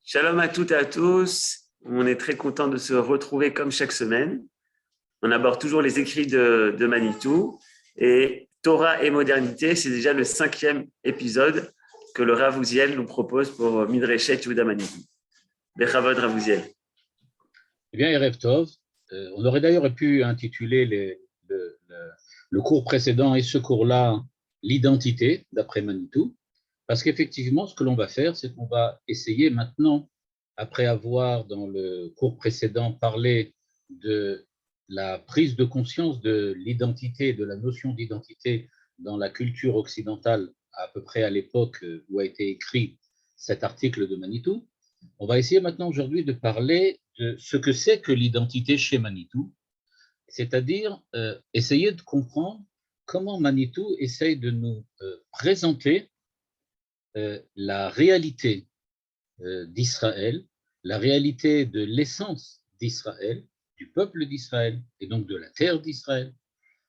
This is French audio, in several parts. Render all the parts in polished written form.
Shalom à toutes et à tous. On est très content de se retrouver comme chaque semaine. On aborde toujours les écrits de Manitou. Et Torah et modernité, c'est déjà le 5e épisode que le Rav Uziel nous propose pour Midreshet Yehuda Manitou. Bechavod Rav Uziel. Eh bien, Erev Tov, on aurait d'ailleurs pu intituler le cours précédent et ce cours-là l'identité, d'après Manitou, parce qu'effectivement, ce que l'on va faire, c'est qu'on va essayer maintenant, après avoir dans le cours précédent parlé de la prise de conscience de l'identité, de la notion d'identité dans la culture occidentale, à peu près à l'époque où a été écrit cet article de Manitou, on va essayer maintenant aujourd'hui de parler de ce que c'est que l'identité chez Manitou, c'est-à-dire essayer de comprendre comment Manitou essaye de nous présenter la réalité d'Israël, la réalité de l'essence d'Israël, du peuple d'Israël et donc de la terre d'Israël.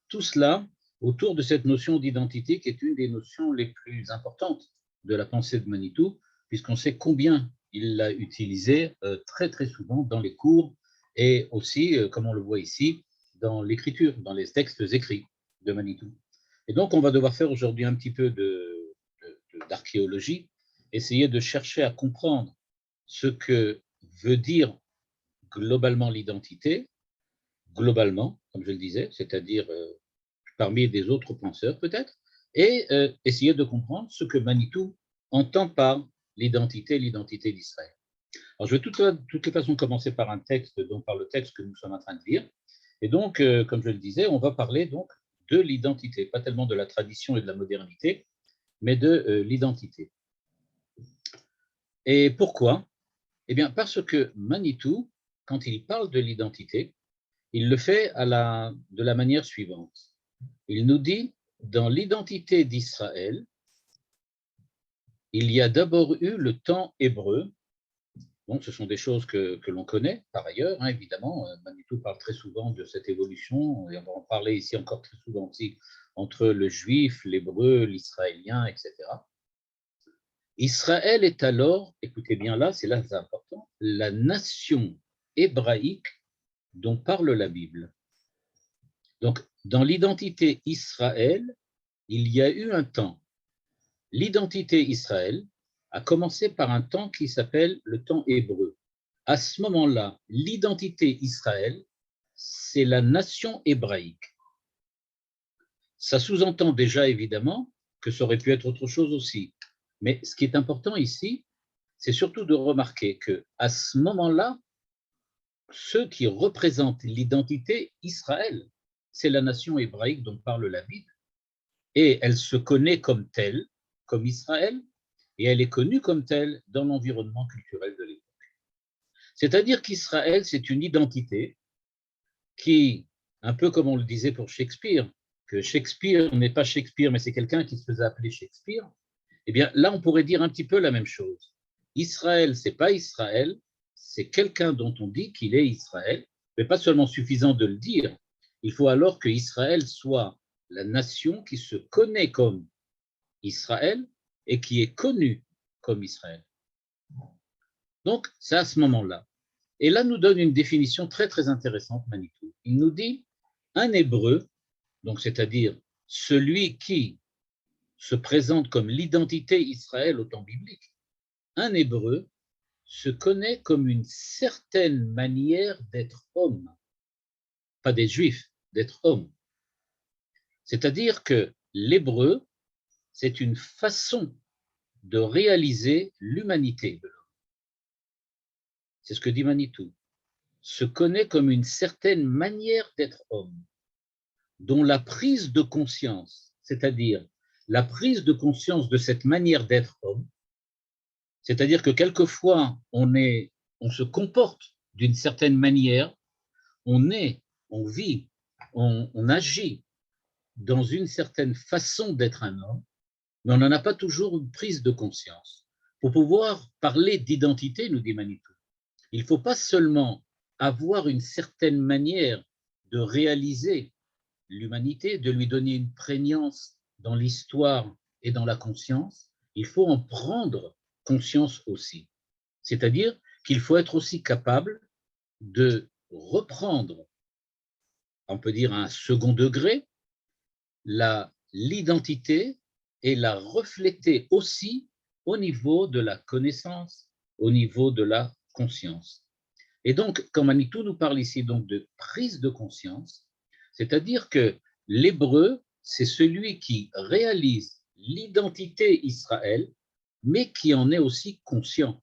Tout cela autour de cette notion d'identité qui est une des notions les plus importantes de la pensée de Manitou, puisqu'on sait combien il l'a utilisée très très souvent dans les cours et aussi, comme on le voit ici, dans l'écriture, dans les textes écrits de Manitou. Et donc on va devoir faire aujourd'hui un petit peu d'archéologie, essayer de chercher à comprendre ce que veut dire globalement l'identité, globalement, comme je le disais, c'est-à-dire parmi des autres penseurs peut-être, et essayer de comprendre ce que Manitou entend par l'identité d'Israël. Alors je vais de toutes les façons commencer par un texte, donc par le texte que nous sommes en train de lire, et donc, comme je le disais, on va parler donc de l'identité, pas tellement de la tradition et de la modernité, mais de l'identité. Et pourquoi? Eh bien, parce que Manitou, quand il parle de l'identité, il le fait de la manière suivante. Il nous dit, dans l'identité d'Israël, il y a d'abord eu le temps hébreu. Donc, ce sont des choses que l'on connaît par ailleurs, hein, évidemment. Manitou parle très souvent de cette évolution, et on va en parler ici encore très souvent aussi, entre le juif, l'hébreu, l'israélien, etc. Israël est alors, écoutez bien là, c'est important, la nation hébraïque dont parle la Bible. Donc, dans l'identité Israël, il y a eu un temps. L'identité Israël a commencé par un temps qui s'appelle le temps hébreu. À ce moment-là, l'identité Israël, c'est la nation hébraïque. Ça sous-entend déjà évidemment que ça aurait pu être autre chose aussi. Mais ce qui est important ici, c'est surtout de remarquer qu'à ce moment-là, ceux qui représentent l'identité Israël, c'est la nation hébraïque dont parle la Bible. Et elle se connaît comme telle, comme Israël, et elle est connue comme telle dans l'environnement culturel de l'époque. C'est-à-dire qu'Israël, c'est une identité qui, un peu comme on le disait pour Shakespeare, que Shakespeare n'est pas Shakespeare, mais c'est quelqu'un qui se faisait appeler Shakespeare, eh bien là, on pourrait dire un petit peu la même chose. Israël, c'est pas Israël, c'est quelqu'un dont on dit qu'il est Israël, mais pas seulement suffisant de le dire, il faut alors que Israël soit la nation qui se connaît comme Israël et qui est connue comme Israël. Donc, c'est à ce moment-là. Et là, nous donne une définition très, très intéressante, Manitou. Il nous dit, un hébreu, donc c'est-à-dire celui qui se présente comme l'identité Israël au temps biblique, un hébreu se connaît comme une certaine manière d'être homme, pas des juifs, d'être homme. C'est-à-dire que l'hébreu, c'est une façon de réaliser l'humanité de l'homme. C'est ce que dit Manitou. Se connaît comme une certaine manière d'être homme, dont la prise de conscience, c'est-à-dire la prise de conscience de cette manière d'être homme, c'est-à-dire que quelquefois on se comporte d'une certaine manière, on vit, on agit dans une certaine façon d'être un homme, mais on n'en a pas toujours une prise de conscience. Pour pouvoir parler d'identité, nous dit Manitou, il ne faut pas seulement avoir une certaine manière de réaliser l'humanité, de lui donner une prégnance dans l'histoire et dans la conscience, il faut en prendre conscience aussi. C'est-à-dire qu'il faut être aussi capable de reprendre, on peut dire à un second degré, l'identité et la refléter aussi au niveau de la connaissance, au niveau de la conscience. Et donc, quand Manitou nous parle ici donc de prise de conscience, c'est-à-dire que l'hébreu, c'est celui qui réalise l'identité Israël, mais qui en est aussi conscient.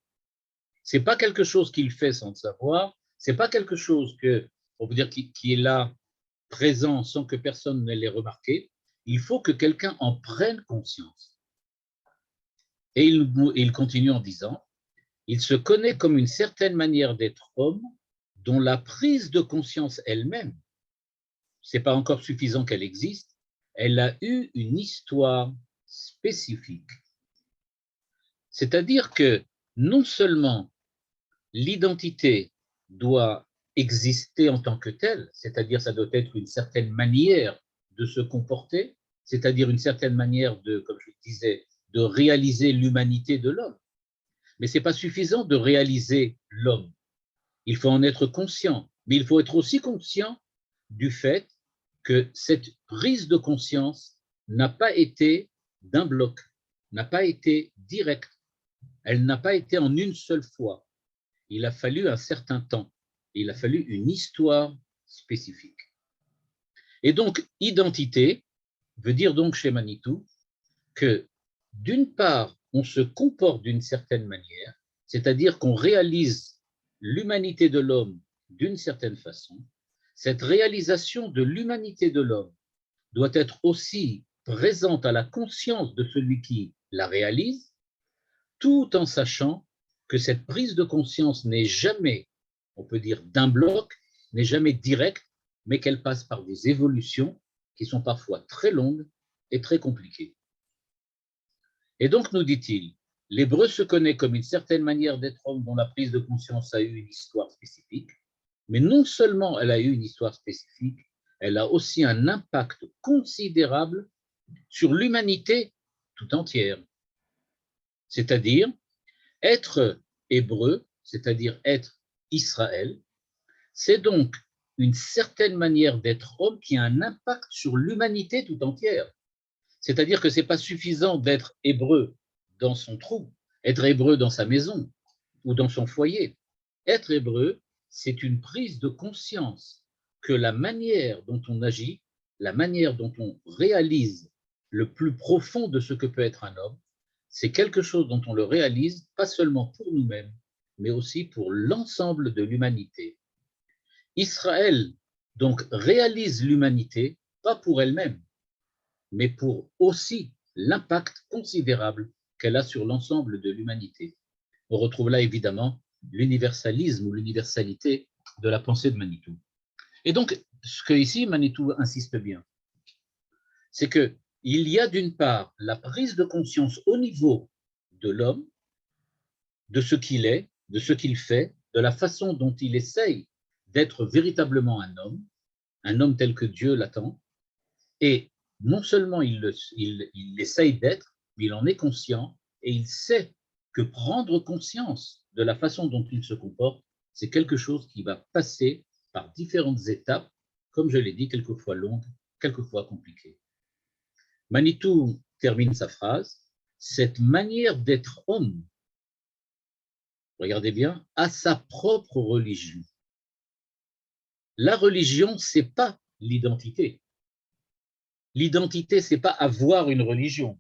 C'est pas quelque chose qu'il fait sans le savoir, c'est pas quelque chose que, on peut dire, qui est là, présent, sans que personne ne l'ait remarqué. Il faut que quelqu'un en prenne conscience. Et il continue en disant, il se connaît comme une certaine manière d'être homme, dont la prise de conscience elle-même, c'est pas encore suffisant qu'elle existe, elle a eu une histoire spécifique. C'est-à-dire que non seulement l'identité doit exister en tant que telle, c'est-à-dire ça doit être une certaine manière de se comporter, c'est-à-dire une certaine manière de, comme je disais, de réaliser l'humanité de l'homme. Mais ce n'est pas suffisant de réaliser l'homme. Il faut en être conscient, mais il faut être aussi conscient du fait que cette prise de conscience n'a pas été d'un bloc, n'a pas été directe, elle n'a pas été en une seule fois. Il a fallu un certain temps, il a fallu une histoire spécifique. Et donc, identité veut dire donc chez Manitou que d'une part, on se comporte d'une certaine manière, c'est-à-dire qu'on réalise l'humanité de l'homme d'une certaine façon. Cette réalisation de l'humanité de l'homme doit être aussi présente à la conscience de celui qui la réalise, tout en sachant que cette prise de conscience n'est jamais, on peut dire, d'un bloc, n'est jamais directe, mais qu'elle passe par des évolutions qui sont parfois très longues et très compliquées. Et donc, nous dit-il, l'hébreu se connaît comme une certaine manière d'être homme dont la prise de conscience a eu une histoire spécifique, mais non seulement elle a eu une histoire spécifique, elle a aussi un impact considérable sur l'humanité tout entière. C'est-à-dire, être hébreu, c'est-à-dire être Israël, c'est donc une certaine manière d'être homme qui a un impact sur l'humanité tout entière. C'est-à-dire que ce n'est pas suffisant d'être hébreu dans son trou, être hébreu dans sa maison ou dans son foyer. Être hébreu, c'est une prise de conscience que la manière dont on agit, la manière dont on réalise le plus profond de ce que peut être un homme, c'est quelque chose dont on le réalise pas seulement pour nous-mêmes, mais aussi pour l'ensemble de l'humanité. Israël, donc, réalise l'humanité, pas pour elle-même, mais pour aussi l'impact considérable qu'elle a sur l'ensemble de l'humanité. On retrouve là évidemment l'universalisme ou l'universalité de la pensée de Manitou. Et donc, ce que ici Manitou insiste bien, c'est qu'il y a d'une part la prise de conscience au niveau de l'homme, de ce qu'il est, de ce qu'il fait, de la façon dont il essaye d'être véritablement un homme tel que Dieu l'attend, et non seulement il essaye d'être, mais il en est conscient et il sait que prendre conscience de la façon dont il se comporte, c'est quelque chose qui va passer par différentes étapes, comme je l'ai dit, quelquefois longues, quelquefois compliquées. Manitou termine sa phrase, cette manière d'être homme, regardez bien, a sa propre religion. La religion, ce n'est pas l'identité. L'identité, ce n'est pas avoir une religion,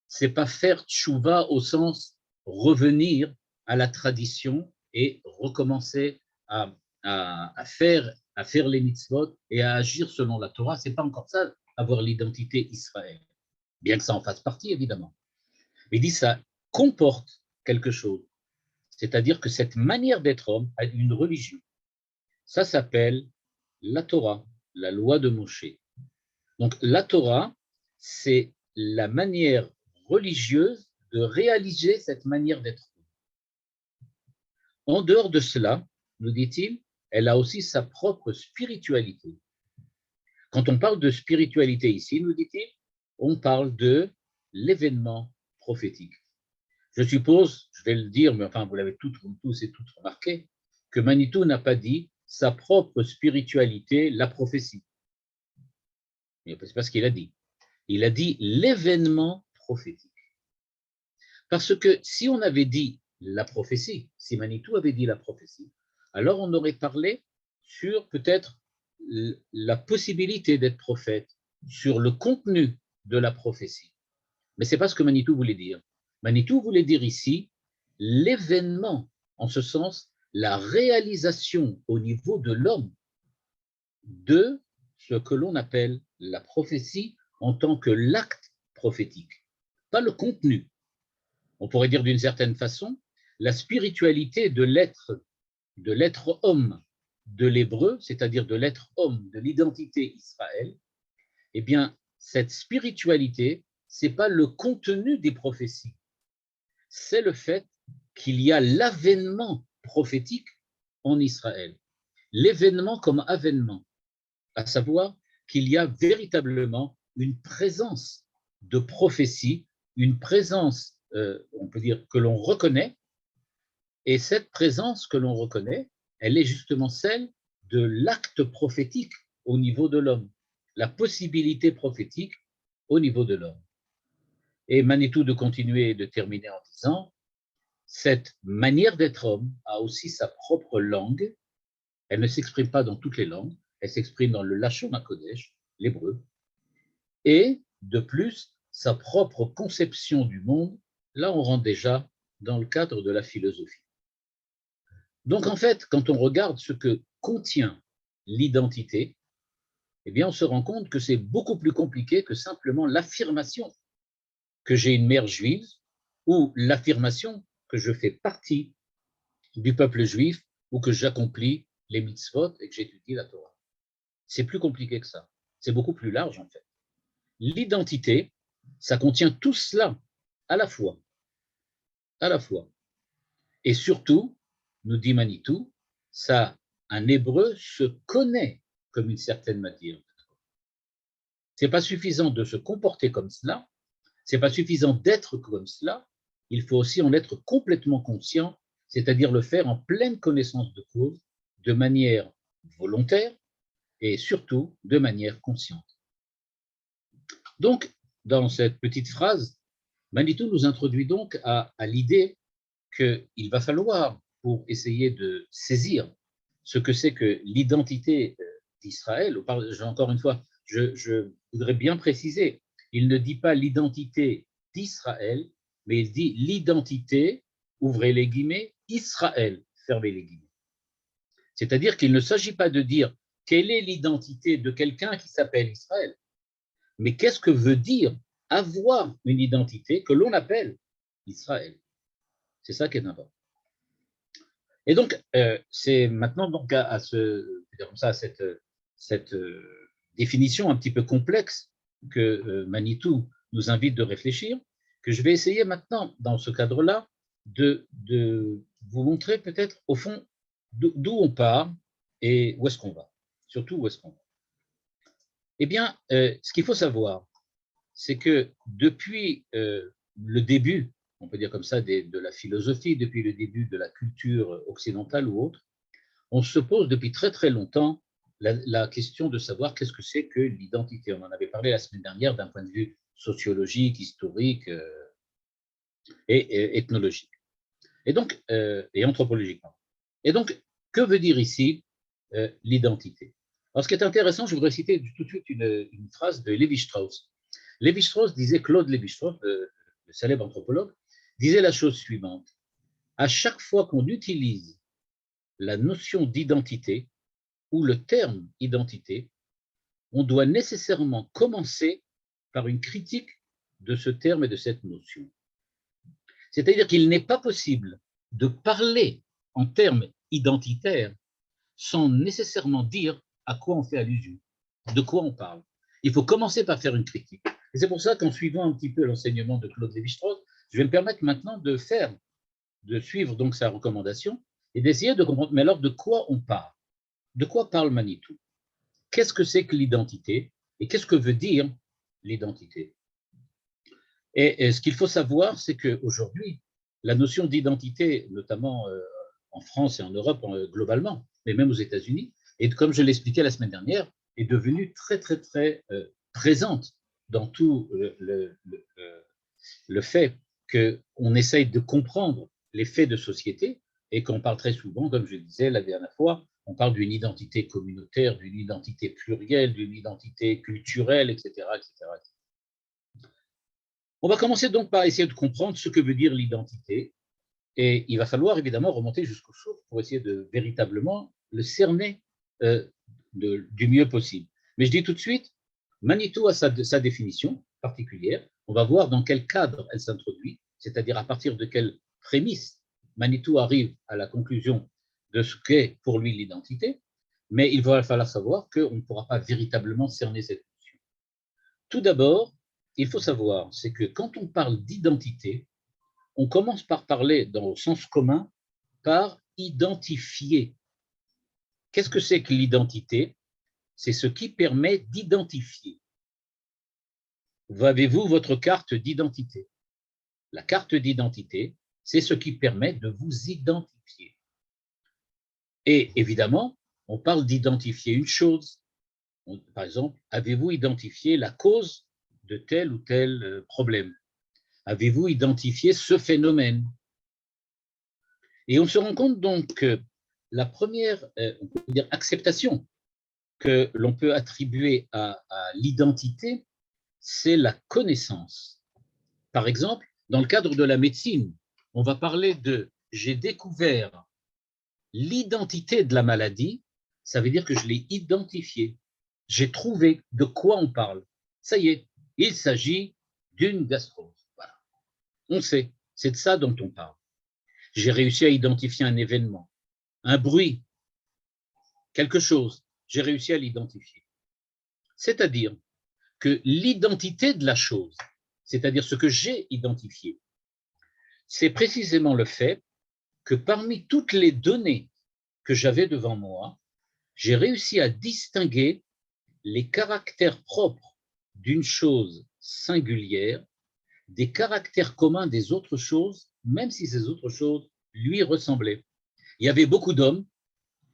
c'est pas faire tchouva au sens revenir à la tradition et recommencer à faire les mitzvot et à agir selon la Torah. C'est pas encore ça, avoir l'identité Israël, bien que ça en fasse partie évidemment. Mais il dit ça comporte quelque chose, c'est-à-dire que cette manière d'être homme a une religion. Ça s'appelle la Torah, la loi de Moshe. Donc la Torah, c'est la manière religieuse de réaliser cette manière d'être. En dehors de cela, nous dit-il, elle a aussi sa propre spiritualité. Quand on parle de spiritualité ici, nous dit-il, on parle de l'événement prophétique. Je suppose, je vais le dire, mais enfin, vous l'avez tous et toutes remarqué, que Manitou n'a pas dit sa propre spiritualité, la prophétie. C'est pas ce qu'il a dit. Il a dit l'événement prophétique. Parce que si on avait dit la prophétie, si Manitou avait dit la prophétie, alors on aurait parlé sur peut-être la possibilité d'être prophète, sur le contenu de la prophétie. Mais ce n'est pas ce que Manitou voulait dire. Manitou voulait dire ici l'événement, en ce sens, la réalisation au niveau de l'homme de ce que l'on appelle la prophétie en tant que l'acte prophétique, pas le contenu. On pourrait dire d'une certaine façon, la spiritualité de l'être homme de l'hébreu, c'est-à-dire de l'être homme, de l'identité Israël, eh bien, cette spiritualité, ce n'est pas le contenu des prophéties, c'est le fait qu'il y a l'avènement prophétique en Israël. L'événement comme avènement, à savoir qu'il y a véritablement une présence de prophétie, une présence, on peut dire, que l'on reconnaît, et cette présence que l'on reconnaît, elle est justement celle de l'acte prophétique au niveau de l'homme, la possibilité prophétique au niveau de l'homme. Et Manitou de continuer et de terminer en disant, cette manière d'être homme a aussi sa propre langue, elle ne s'exprime pas dans toutes les langues, elle s'exprime dans le Lachon HaKodesh, l'hébreu, et de plus, sa propre conception du monde, là on rentre déjà dans le cadre de la philosophie. Donc en fait, quand on regarde ce que contient l'identité, eh bien on se rend compte que c'est beaucoup plus compliqué que simplement l'affirmation que j'ai une mère juive ou l'affirmation que je fais partie du peuple juif ou que j'accomplis les mitzvot et que j'étudie la Torah. C'est plus compliqué que ça. C'est beaucoup plus large en fait. L'identité, ça contient tout cela à la fois. À la fois. Et surtout, nous dit Manitou, ça, un hébreu se connaît comme une certaine matière. Ce n'est pas suffisant de se comporter comme cela, ce n'est pas suffisant d'être comme cela, il faut aussi en être complètement conscient, c'est-à-dire le faire en pleine connaissance de cause, de manière volontaire et surtout de manière consciente. Donc, dans cette petite phrase, Manitou nous introduit donc à l'idée qu'il va falloir, pour essayer de saisir ce que c'est que l'identité d'Israël, encore une fois, je voudrais bien préciser, il ne dit pas l'identité d'Israël, mais il dit l'identité, ouvrez les guillemets, Israël, fermez les guillemets. C'est-à-dire qu'il ne s'agit pas de dire quelle est l'identité de quelqu'un qui s'appelle Israël, mais qu'est-ce que veut dire avoir une identité que l'on appelle Israël. C'est ça qui est important. Et donc, c'est maintenant donc à cette définition un petit peu complexe que Manitou nous invite de réfléchir, que je vais essayer maintenant, dans ce cadre-là, de vous montrer peut-être, au fond, d'où on part et où est-ce qu'on va. Surtout, où est-ce qu'on va. Eh bien, ce qu'il faut savoir, c'est que depuis le début, on peut dire comme ça, de la philosophie, depuis le début de la culture occidentale ou autre, on se pose depuis très très longtemps la question de savoir qu'est-ce que c'est que l'identité. On en avait parlé la semaine dernière d'un point de vue sociologique, historique et ethnologique. Et donc, et anthropologique. Et donc, que veut dire ici l'identité? Alors, ce qui est intéressant, je voudrais citer tout de suite une phrase de Lévi-Strauss. Lévi-Strauss disait, Claude Lévi-Strauss, le célèbre anthropologue, disait la chose suivante. À chaque fois qu'on utilise la notion d'identité ou le terme identité, on doit nécessairement commencer par une critique de ce terme et de cette notion. C'est-à-dire qu'il n'est pas possible de parler en termes identitaires sans nécessairement dire à quoi on fait allusion, de quoi on parle. Il faut commencer par faire une critique. Et c'est pour ça qu'en suivant un petit peu l'enseignement de Claude Lévi-Strauss, je vais me permettre maintenant de suivre donc sa recommandation et d'essayer de comprendre, mais alors de quoi on parle? De quoi parle Manitou? Qu'est-ce que c'est que l'identité et qu'est-ce que veut dire l'identité? Et ce qu'il faut savoir, c'est qu'aujourd'hui, la notion d'identité, notamment en France et en Europe globalement, mais même aux États-Unis, et comme je l'expliquais la semaine dernière, est devenue très, très, très présente dans tout le fait qu'on essaye de comprendre les faits de société et qu'on parle très souvent, comme je disais la dernière fois, on parle d'une identité communautaire, d'une identité plurielle, d'une identité culturelle, etc., etc. On va commencer donc par essayer de comprendre ce que veut dire l'identité, et il va falloir évidemment remonter jusqu'aux sources pour essayer de véritablement le cerner du mieux possible. Mais je dis tout de suite, Manitou a sa définition particulière. On va voir dans quel cadre elle s'introduit, c'est-à-dire à partir de quelle prémisse Manitou arrive à la conclusion de ce qu'est pour lui l'identité, mais il va falloir savoir qu'on ne pourra pas véritablement cerner cette notion. Tout d'abord, il faut savoir, c'est que quand on parle d'identité, on commence par parler, dans le sens commun, par identifier. Qu'est-ce que c'est que l'identité? C'est ce qui permet d'identifier. Avez-vous votre carte d'identité? La carte d'identité, c'est ce qui permet de vous identifier. Et évidemment, on parle d'identifier une chose. Par exemple, avez-vous identifié la cause de tel ou tel problème? Avez-vous identifié ce phénomène? Et on se rend compte donc que la première on peut dire, acceptation que l'on peut attribuer à l'identité, c'est la connaissance. Par exemple, dans le cadre de la médecine, on va parler de « j'ai découvert l'identité de la maladie », ça veut dire que je l'ai identifiée. J'ai trouvé de quoi on parle. Ça y est, il s'agit d'une gastrose. Voilà. On sait, c'est de ça dont on parle. J'ai réussi à identifier un événement, un bruit, quelque chose. J'ai réussi à l'identifier. C'est-à-dire que l'identité de la chose, c'est-à-dire ce que j'ai identifié, c'est précisément le fait que parmi toutes les données que j'avais devant moi, j'ai réussi à distinguer les caractères propres d'une chose singulière des caractères communs des autres choses, même si ces autres choses lui ressemblaient. Il y avait beaucoup d'hommes,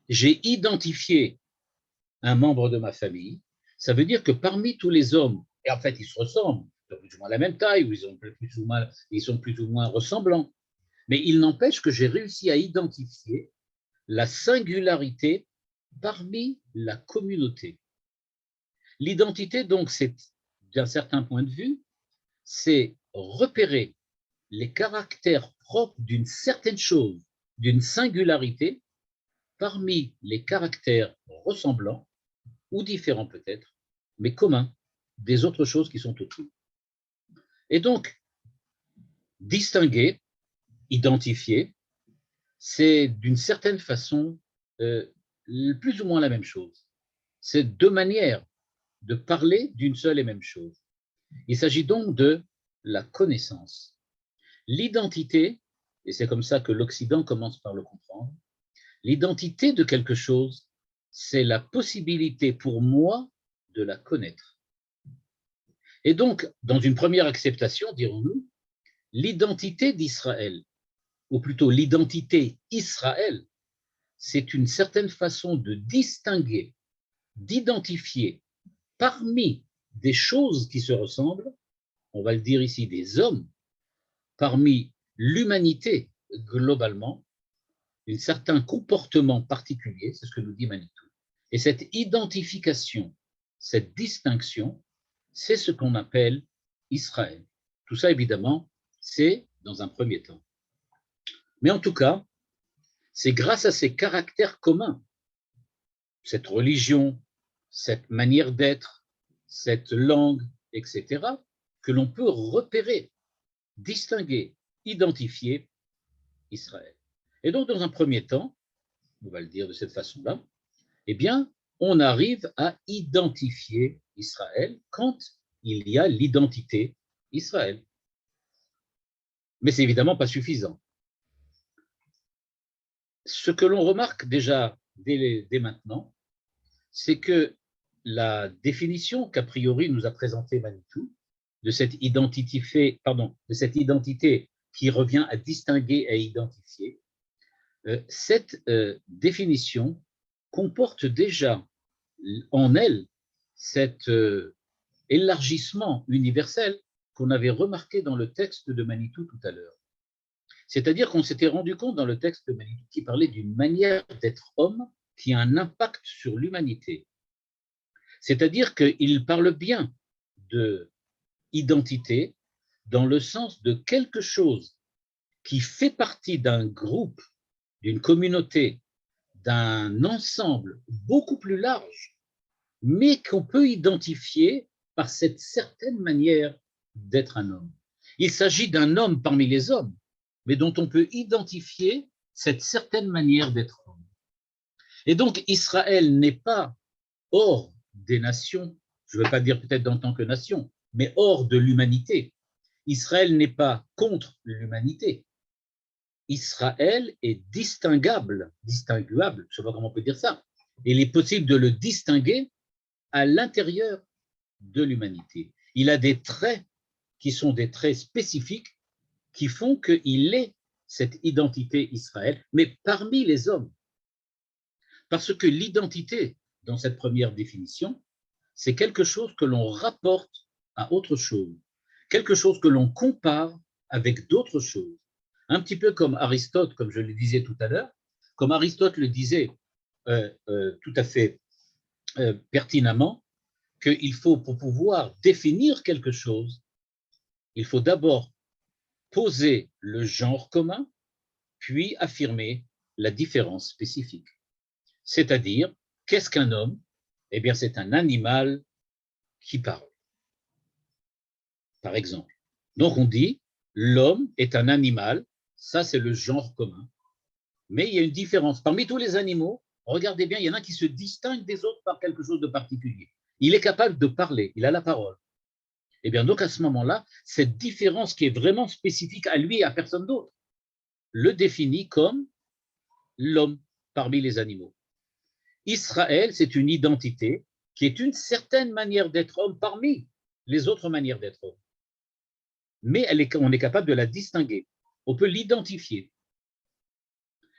j'ai identifié un membre de ma famille, ça veut dire que parmi tous les hommes, et en fait ils se ressemblent, ils ont plus ou moins la même taille, ou ils sont plus ou moins ressemblants, mais il n'empêche que j'ai réussi à identifier la singularité parmi la communauté. L'identité, donc, c'est, d'un certain point de vue, c'est repérer les caractères propres d'une certaine chose, d'une singularité, parmi les caractères ressemblants, ou différents peut-être, mais communs, des autres choses qui sont autour. Et donc, distinguer, identifier, c'est d'une certaine façon plus ou moins la même chose. C'est deux manières de parler d'une seule et même chose. Il s'agit donc de la connaissance. L'identité, et c'est comme ça que l'Occident commence par le comprendre, l'identité de quelque chose, c'est la possibilité pour moi de la connaître. Et donc, dans une première acceptation, dirons-nous, l'identité d'Israël, ou plutôt l'identité Israël, c'est une certaine façon de distinguer, d'identifier parmi des choses qui se ressemblent, on va le dire ici des hommes, parmi l'humanité globalement, un certain comportement particulier, c'est ce que nous dit Manitou. Et cette identification, cette distinction, c'est ce qu'on appelle Israël. Tout ça, évidemment, c'est dans un premier temps. Mais en tout cas, c'est grâce à ces caractères communs, cette religion, cette manière d'être, cette langue, etc., que l'on peut repérer, distinguer, identifier Israël. Et donc, dans un premier temps, on va le dire de cette façon-là, eh bien, on arrive à identifier Israël quand il y a l'identité Israël. Mais c'est évidemment pas suffisant. Ce que l'on remarque déjà dès maintenant, c'est que la définition qu'a priori nous a présentée Manitou de cette identité qui revient à distinguer et à identifier, cette définition comporte déjà en elle cet élargissement universel qu'on avait remarqué dans le texte de Manitou tout à l'heure. C'est-à-dire qu'on s'était rendu compte dans le texte de Manitou qui parlait d'une manière d'être homme qui a un impact sur l'humanité. C'est-à-dire qu'il parle bien de identité dans le sens de quelque chose qui fait partie d'un groupe, d'une communauté, d'un ensemble beaucoup plus large, mais qu'on peut identifier par cette certaine manière d'être un homme. Il s'agit d'un homme parmi les hommes, mais dont on peut identifier cette certaine manière d'être homme. Et donc Israël n'est pas hors des nations, je ne veux pas dire peut-être en tant que nation, mais hors de l'humanité. Israël n'est pas contre l'humanité. Israël est distinguable, je ne sais pas comment on peut dire ça. Il est possible de le distinguer à l'intérieur de l'humanité. Il a des traits qui sont des traits spécifiques qui font qu'il est cette identité Israël, mais parmi les hommes. Parce que l'identité, dans cette première définition, c'est quelque chose que l'on rapporte à autre chose, quelque chose que l'on compare avec d'autres choses. Un petit peu comme Aristote, comme je le disais tout à l'heure, comme Aristote le disait tout à fait pertinemment, qu'il faut, pour pouvoir définir quelque chose, il faut d'abord poser le genre commun, puis affirmer la différence spécifique. C'est-à-dire, qu'est-ce qu'un homme? Eh bien, c'est un animal qui parle, par exemple. Donc, on dit, l'homme est un animal, ça c'est le genre commun. Mais il y a une différence. Parmi tous les animaux, regardez bien, il y en a qui se distinguent des autres par quelque chose de particulier. Il est capable de parler, il a la parole. Eh bien, donc à ce moment-là, cette différence qui est vraiment spécifique à lui et à personne d'autre, le définit comme l'homme parmi les animaux. Israël, c'est une identité qui est une certaine manière d'être homme parmi les autres manières d'être homme. Mais on est capable de la distinguer. On peut l'identifier.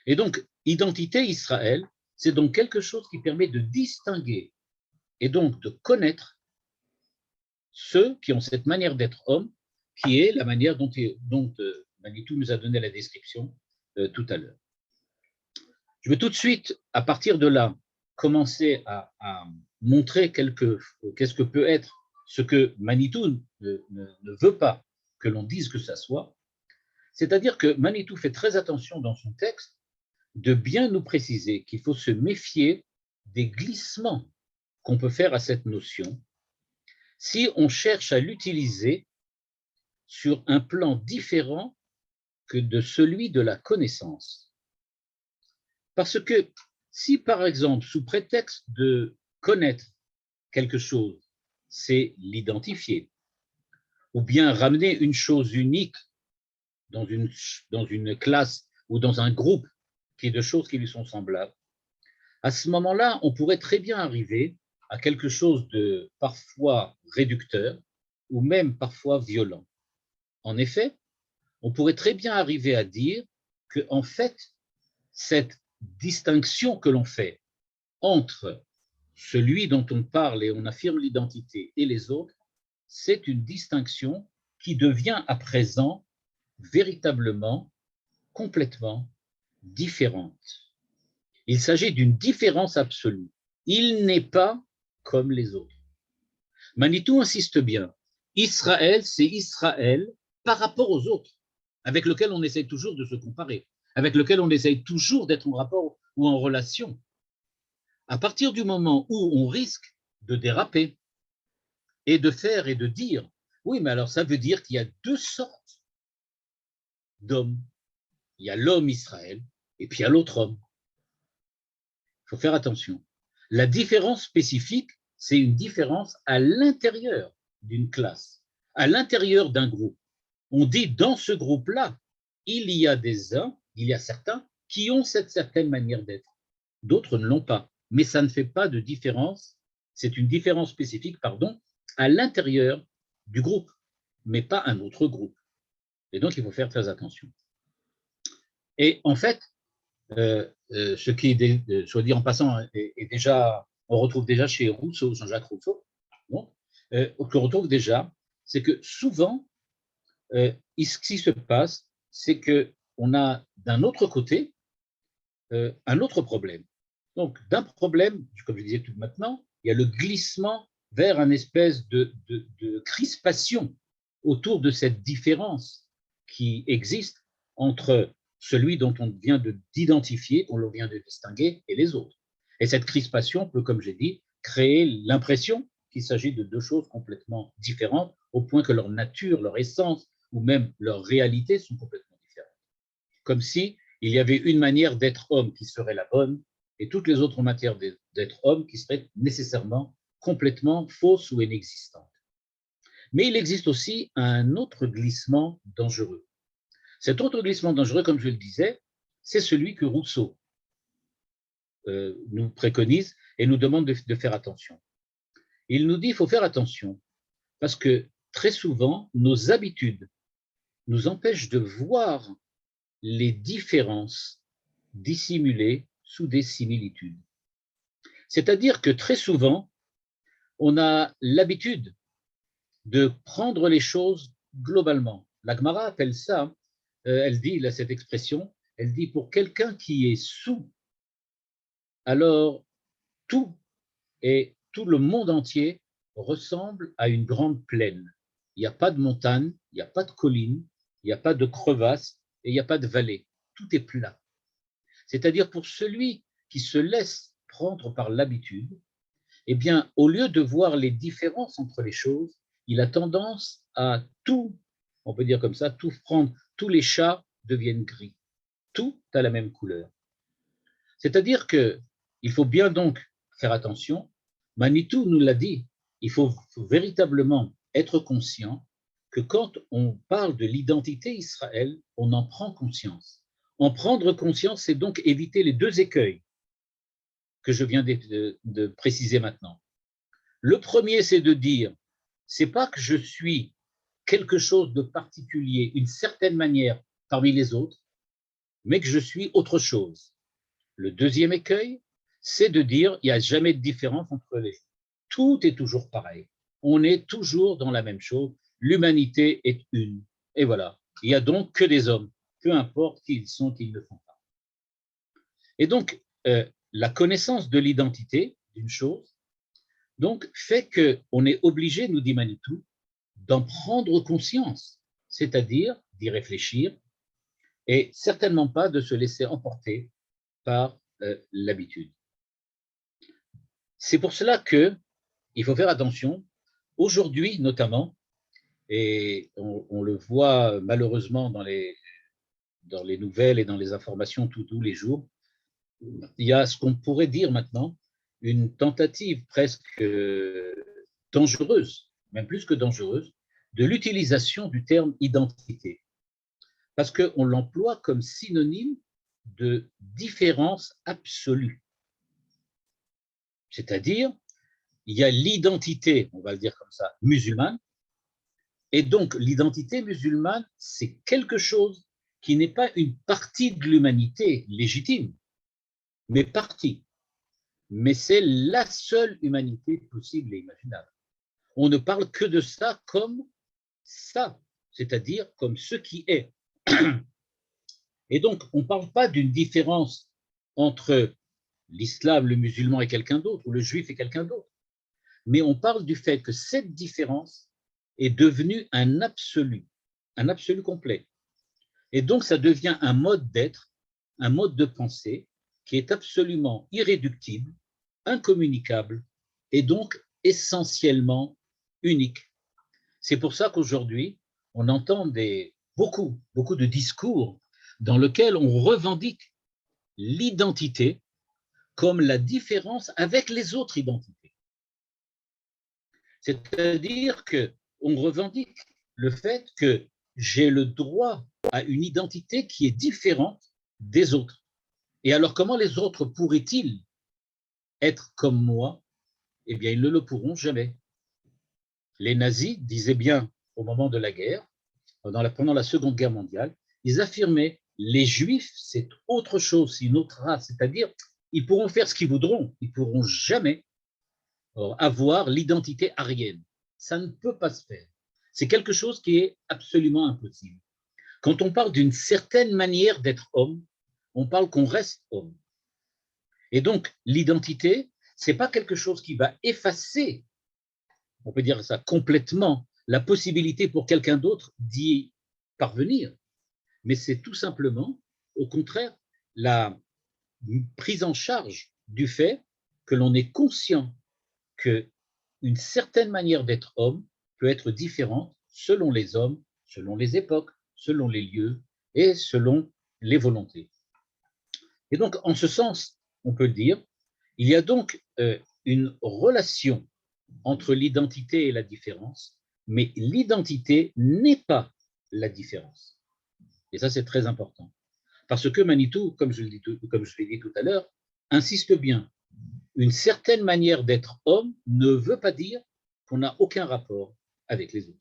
Et donc, identité Israël, c'est donc quelque chose qui permet de distinguer et donc de connaître ceux qui ont cette manière d'être homme, qui est la manière dont Manitou nous a donné la description tout à l'heure. Je vais tout de suite, à partir de là, commencer à montrer qu'est-ce que peut être ce que Manitou ne veut pas que l'on dise que ça soit. C'est-à-dire que Manitou fait très attention dans son texte de bien nous préciser qu'il faut se méfier des glissements qu'on peut faire à cette notion si on cherche à l'utiliser sur un plan différent que de celui de la connaissance. Parce que si, par exemple, sous prétexte de connaître quelque chose, c'est l'identifier, ou bien ramener une chose unique dans une classe ou dans un groupe qui est de choses qui lui sont semblables, à ce moment-là, on pourrait très bien arriver à quelque chose de parfois réducteur ou même parfois violent. En effet, on pourrait très bien arriver à dire que, en fait, cette distinction que l'on fait entre celui dont on parle et on affirme l'identité et les autres, c'est une distinction qui devient à présent véritablement, complètement différente. Il s'agit d'une différence absolue. Il n'est pas comme les autres. Manitou insiste bien. Israël, c'est Israël par rapport aux autres, avec lequel on essaye toujours de se comparer, avec lequel on essaye toujours d'être en rapport ou en relation. À partir du moment où on risque de déraper et de faire et de dire, oui, mais alors ça veut dire qu'il y a deux sortes d'hommes. Il y a l'homme Israël et puis il y a l'autre homme. Il faut faire attention. La différence spécifique, c'est une différence à l'intérieur d'une classe, à l'intérieur d'un groupe. On dit dans ce groupe-là, il y a certains qui ont cette certaine manière d'être. D'autres ne l'ont pas. Mais ça ne fait pas de différence, c'est une différence spécifique, à l'intérieur du groupe, mais pas un autre groupe. Et donc, il faut faire très attention. Et en fait, ce qui, soit dit en passant, est déjà, on retrouve déjà chez Rousseau, Jean-Jacques Rousseau, qu'on retrouve déjà, c'est que souvent, ce qui se passe, c'est qu'on a d'un autre côté un autre problème. Donc, d'un problème, comme je disais tout maintenant, il y a le glissement vers une espèce de crispation autour de cette différence qui existe entre celui dont on vient d'identifier, on vient de distinguer, et les autres. Et cette crispation peut, comme j'ai dit, créer l'impression qu'il s'agit de deux choses complètement différentes, au point que leur nature, leur essence, ou même leur réalité sont complètement différentes. Comme si il y avait une manière d'être homme qui serait la bonne, et toutes les autres matières d'être homme qui seraient nécessairement complètement fausses ou inexistantes. Mais il existe aussi un autre glissement dangereux. Cet autre glissement dangereux, comme je le disais, c'est celui que Rousseau nous préconise et nous demande de faire attention. Il nous dit qu'il faut faire attention parce que très souvent, nos habitudes nous empêchent de voir les différences dissimulées sous des similitudes. C'est-à-dire que très souvent, on a l'habitude de prendre les choses globalement. La Gemara appelle ça, elle dit, là, cette expression, elle dit pour quelqu'un qui est sous, alors tout et tout le monde entier ressemble à une grande plaine. Il n'y a pas de montagne, il n'y a pas de colline, il n'y a pas de crevasse et il n'y a pas de vallée. Tout est plat. C'est-à-dire pour celui qui se laisse prendre par l'habitude, eh bien, au lieu de voir les différences entre les choses, il a tendance à tout, on peut dire comme ça, tout prendre, tous les chats deviennent gris. Tout a la même couleur. C'est-à-dire qu'il faut bien donc faire attention. Manitou nous l'a dit, il faut véritablement être conscient que quand on parle de l'identité Israël, on en prend conscience. En prendre conscience, c'est donc éviter les deux écueils que je viens de préciser maintenant. Le premier, c'est de dire, c'est pas que je suis quelque chose de particulier, une certaine manière parmi les autres, mais que je suis autre chose. Le deuxième écueil, c'est de dire, il n'y a jamais de différence entre les gens. Tout est toujours pareil. On est toujours dans la même chose. L'humanité est une. Et voilà. Il n'y a donc que des hommes, peu importe qui ils sont, qui ils ne font pas. Et donc, la connaissance de l'identité d'une chose, donc, fait qu'on est obligé, nous dit Manitou, d'en prendre conscience, c'est-à-dire d'y réfléchir et certainement pas de se laisser emporter par l'habitude. C'est pour cela qu'il faut faire attention, aujourd'hui notamment, et on le voit malheureusement dans les nouvelles et dans les informations tous les jours, il y a ce qu'on pourrait dire maintenant une tentative presque dangereuse, même plus que dangereuse, de l'utilisation du terme identité. Parce qu'on l'emploie comme synonyme de différence absolue. C'est-à-dire, il y a l'identité, on va le dire comme ça, musulmane, et donc l'identité musulmane, c'est quelque chose qui n'est pas une partie de l'humanité légitime, mais partie. Mais c'est la seule humanité possible et imaginable. On ne parle que de ça comme ça, c'est-à-dire comme ce qui est. Et donc, on ne parle pas d'une différence entre l'islam, le musulman et quelqu'un d'autre, ou le juif et quelqu'un d'autre, mais on parle du fait que cette différence est devenue un absolu complet. Et donc, ça devient un mode d'être, un mode de pensée qui est absolument irréductible, incommunicable et donc essentiellement unique. C'est pour ça qu'aujourd'hui, on entend beaucoup de discours dans lesquels on revendique l'identité comme la différence avec les autres identités. C'est-à-dire qu'on revendique le fait que j'ai le droit à une identité qui est différente des autres. Et alors, comment les autres pourraient-ils être comme moi? Eh bien, ils ne le pourront jamais. Les nazis disaient bien au moment de la guerre, pendant la Seconde Guerre mondiale, ils affirmaient les Juifs, c'est autre chose, c'est une autre race, c'est-à-dire ils pourront faire ce qu'ils voudront, ils ne pourront jamais avoir l'identité aryenne. Ça ne peut pas se faire. C'est quelque chose qui est absolument impossible. Quand on parle d'une certaine manière d'être homme, on parle qu'on reste homme. Et donc, l'identité, ce n'est pas quelque chose qui va effacer, on peut dire ça complètement, la possibilité pour quelqu'un d'autre d'y parvenir. Mais c'est tout simplement, au contraire, la prise en charge du fait que l'on est conscient qu'une certaine manière d'être homme peut être différente selon les hommes, selon les époques, selon les lieux et selon les volontés. Et donc, en ce sens, on peut le dire, il y a donc une relation entre l'identité et la différence, mais l'identité n'est pas la différence. Et ça, c'est très important. Parce que Manitou, comme je l'ai dit tout à l'heure, insiste bien. Une certaine manière d'être homme ne veut pas dire qu'on n'a aucun rapport avec les autres.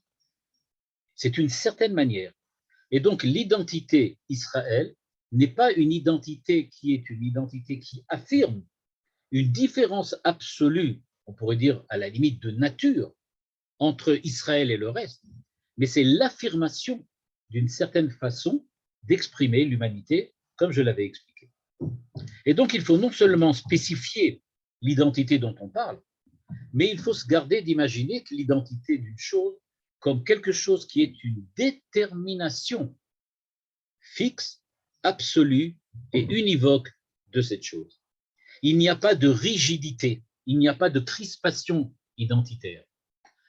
C'est une certaine manière. Et donc, l'identité Israël n'est pas une identité qui est une identité qui affirme une différence absolue, on pourrait dire à la limite de nature, entre Israël et le reste, mais c'est l'affirmation d'une certaine façon d'exprimer l'humanité, comme je l'avais expliqué. Et donc, il faut non seulement spécifier l'identité dont on parle, mais il faut se garder d'imaginer que l'identité d'une chose comme quelque chose qui est une détermination fixe, absolue et univoque de cette chose. Il n'y a pas de rigidité, il n'y a pas de crispation identitaire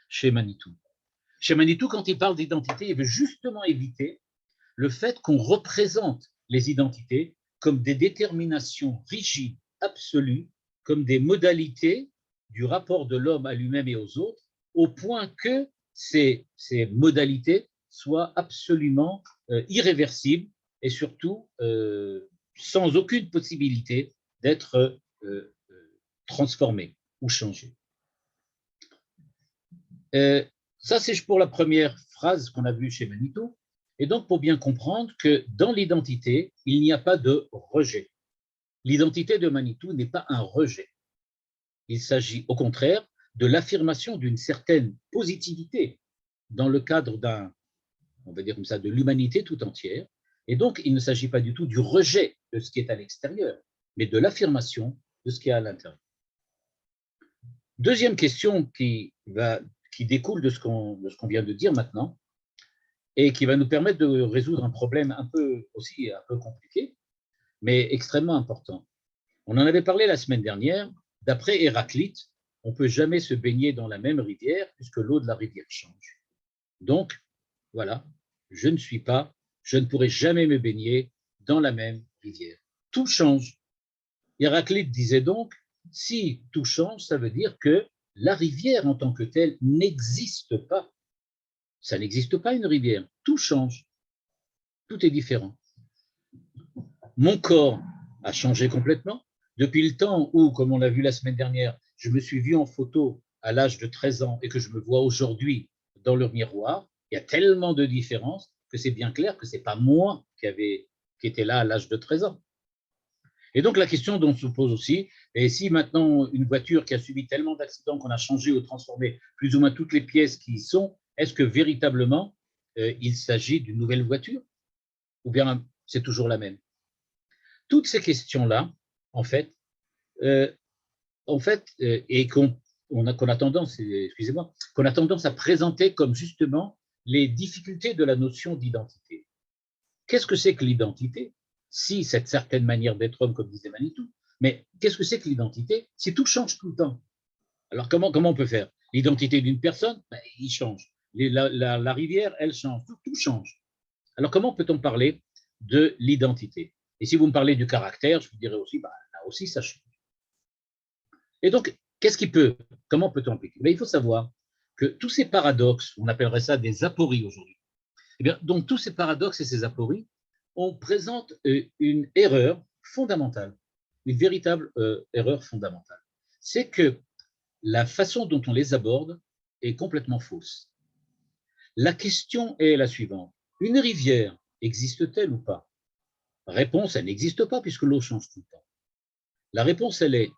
chez Manitou. Chez Manitou, quand il parle d'identité, il veut justement éviter le fait qu'on représente les identités comme des déterminations rigides, absolues, comme des modalités du rapport de l'homme à lui-même et aux autres, au point que ces modalités soient absolument irréversibles et surtout sans aucune possibilité d'être transformées ou changées. Ça, c'est pour la première phrase qu'on a vue chez Manitou. Et donc, pour bien comprendre que dans l'identité, il n'y a pas de rejet. L'identité de Manitou n'est pas un rejet. Il s'agit au contraire de l'affirmation d'une certaine positivité dans le cadre on va dire comme ça, de l'humanité tout entière. Et donc, il ne s'agit pas du tout du rejet de ce qui est à l'extérieur, mais de l'affirmation de ce qui est à l'intérieur. Deuxième question qui découle de ce qu'on vient de dire maintenant, et qui va nous permettre de résoudre un problème un peu compliqué, mais extrêmement important. On en avait parlé la semaine dernière. D'après Héraclite, on ne peut jamais se baigner dans la même rivière puisque l'eau de la rivière change. Donc, voilà, je ne pourrai jamais me baigner dans la même rivière. Tout change. Héraclite disait donc, si tout change, ça veut dire que la rivière en tant que telle n'existe pas. Ça n'existe pas une rivière. Tout change. Tout est différent. Mon corps a changé complètement. Depuis le temps où, comme on l'a vu la semaine dernière, je me suis vu en photo à l'âge de 13 ans et que je me vois aujourd'hui dans le miroir, il y a tellement de différences que c'est bien clair que ce n'est pas moi qui était là à l'âge de 13 ans. Et donc la question dont on se pose aussi, et si maintenant une voiture qui a subi tellement d'accidents qu'on a changé ou transformé plus ou moins toutes les pièces qui y sont, est-ce que véritablement il s'agit d'une nouvelle voiture ou bien c'est toujours la même? Toutes ces questions-là, en fait, et qu'on a tendance, excusez-moi, qu'on a tendance à présenter comme justement les difficultés de la notion d'identité. Qu'est-ce que c'est que l'identité? Si cette certaine manière d'être homme, comme disait Manitou, mais qu'est-ce que c'est que l'identité si tout change tout le temps? Alors comment on peut faire? L'identité d'une personne, il change. La rivière, elle change. Tout change. Alors comment peut-on parler de l'identité? Et si vous me parlez du caractère, je vous dirais aussi, là aussi, ça change. Et donc, comment peut-on appliquer? Il faut savoir que tous ces paradoxes, on appellerait ça des apories aujourd'hui, donc tous ces paradoxes et ces apories, on présente une erreur fondamentale, une véritable erreur fondamentale. C'est que la façon dont on les aborde est complètement fausse. La question est la suivante. Une rivière existe-t-elle ou pas? Réponse, elle n'existe pas puisque l'eau change tout le temps. La réponse, elle est,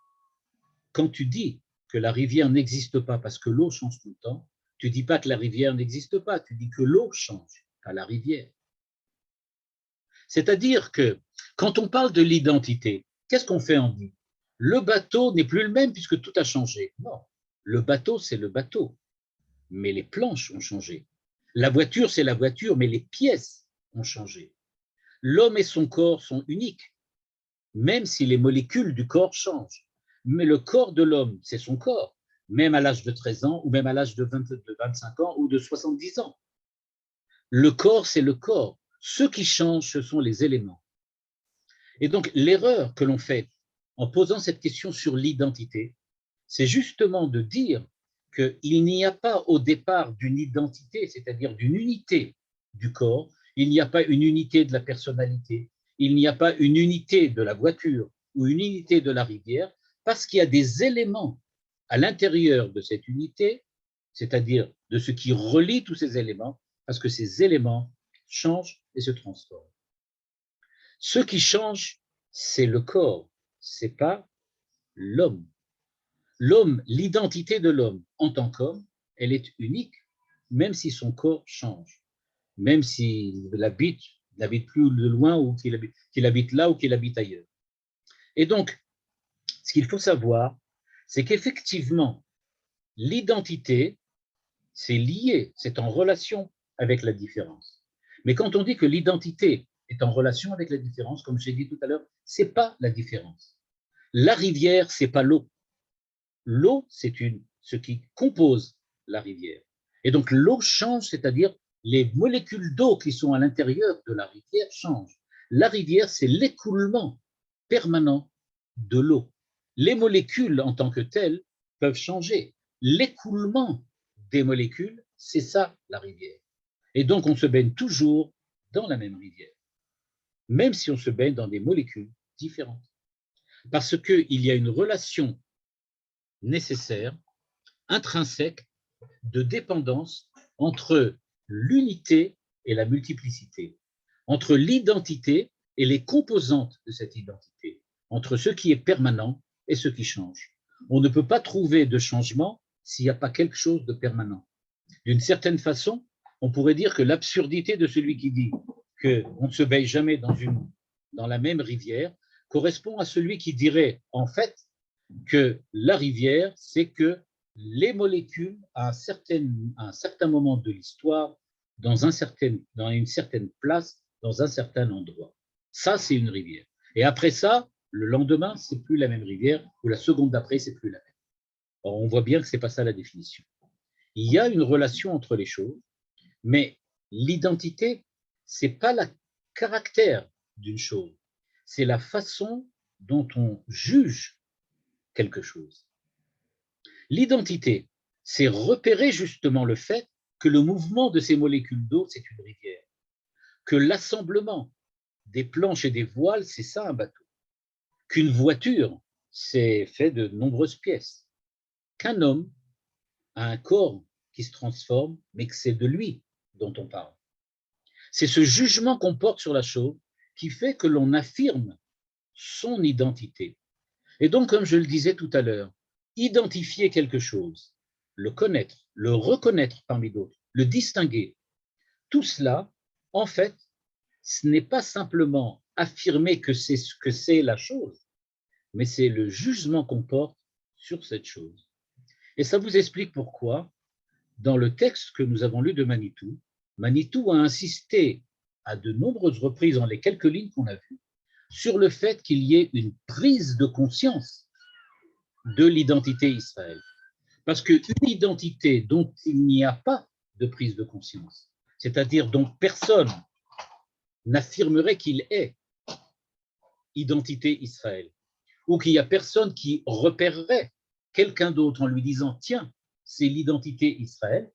quand tu dis que la rivière n'existe pas parce que l'eau change tout le temps, tu ne dis pas que la rivière n'existe pas, tu dis que l'eau change, pas la rivière. C'est-à-dire que quand on parle de l'identité, qu'est-ce qu'on fait en dit? Le bateau n'est plus le même puisque tout a changé. Non, le bateau, c'est le bateau, mais les planches ont changé. La voiture, c'est la voiture, mais les pièces ont changé. L'homme et son corps sont uniques, même si les molécules du corps changent. Mais le corps de l'homme, c'est son corps, même à l'âge de 13 ans, ou même à l'âge de 25 ans, ou de 70 ans. Le corps, c'est le corps. Ce qui change, ce sont les éléments. Et donc, l'erreur que l'on fait en posant cette question sur l'identité, c'est justement de dire qu'il n'y a pas au départ d'une identité, c'est-à-dire d'une unité du corps, il n'y a pas une unité de la personnalité, il n'y a pas une unité de la voiture ou une unité de la rivière, parce qu'il y a des éléments à l'intérieur de cette unité, c'est-à-dire de ce qui relie tous ces éléments, parce que ces éléments changent et se transforment. Ce qui change, c'est le corps, c'est pas l'homme. L'homme, l'identité de l'homme en tant qu'homme, elle est unique, même si son corps change, même s'il n'habite plus de loin ou qu'il habite là ou qu'il habite ailleurs. Et donc, ce qu'il faut savoir, c'est qu'effectivement, l'identité, c'est lié, c'est en relation avec la différence. Mais quand on dit que l'identité est en relation avec la différence, comme j'ai dit tout à l'heure, c'est pas la différence. La rivière, c'est pas l'eau. L'eau, c'est ce qui compose la rivière. Et donc l'eau change, c'est-à-dire les molécules d'eau qui sont à l'intérieur de la rivière changent. La rivière, c'est l'écoulement permanent de l'eau. Les molécules en tant que telles peuvent changer. L'écoulement des molécules, c'est ça la rivière. Et donc on se baigne toujours dans la même rivière, même si on se baigne dans des molécules différentes. Parce qu'il y a une relation nécessaire, intrinsèque, de dépendance entre l'unité et la multiplicité, entre l'identité et les composantes de cette identité, entre ce qui est permanent et ce qui change. On ne peut pas trouver de changement s'il n'y a pas quelque chose de permanent. D'une certaine façon, on pourrait dire que l'absurdité de celui qui dit qu'on ne se baigne jamais dans la même rivière correspond à celui qui dirait en fait que la rivière, c'est que les molécules, à un certain moment de l'histoire, dans une certaine place, dans un certain endroit. Ça, c'est une rivière. Et après ça, le lendemain, c'est plus la même rivière, ou la seconde d'après, c'est plus la même. Or, on voit bien que c'est pas ça la définition. Il y a une relation entre les choses, mais l'identité, c'est pas le caractère d'une chose, c'est la façon dont on juge quelque chose. L'identité, c'est repérer justement le fait que le mouvement de ces molécules d'eau, c'est une rivière, que l'assemblement des planches et des voiles, c'est ça un bateau, qu'une voiture, c'est fait de nombreuses pièces, qu'un homme a un corps qui se transforme, mais que c'est de lui dont on parle. C'est ce jugement qu'on porte sur la chose qui fait que l'on affirme son identité. Et donc, comme je le disais tout à l'heure, identifier quelque chose, le connaître, le reconnaître parmi d'autres, le distinguer, tout cela, en fait, ce n'est pas simplement affirmer que c'est ce que c'est la chose, mais c'est le jugement qu'on porte sur cette chose. Et ça vous explique pourquoi, dans le texte que nous avons lu de Manitou, Manitou a insisté à de nombreuses reprises dans les quelques lignes qu'on a vues sur le fait qu'il y ait une prise de conscience de l'identité Israël. Parce qu'une identité dont il n'y a pas de prise de conscience, c'est-à-dire dont personne n'affirmerait qu'il est identité Israël, ou qu'il n'y a personne qui repérerait quelqu'un d'autre en lui disant « Tiens, c'est l'identité Israël »,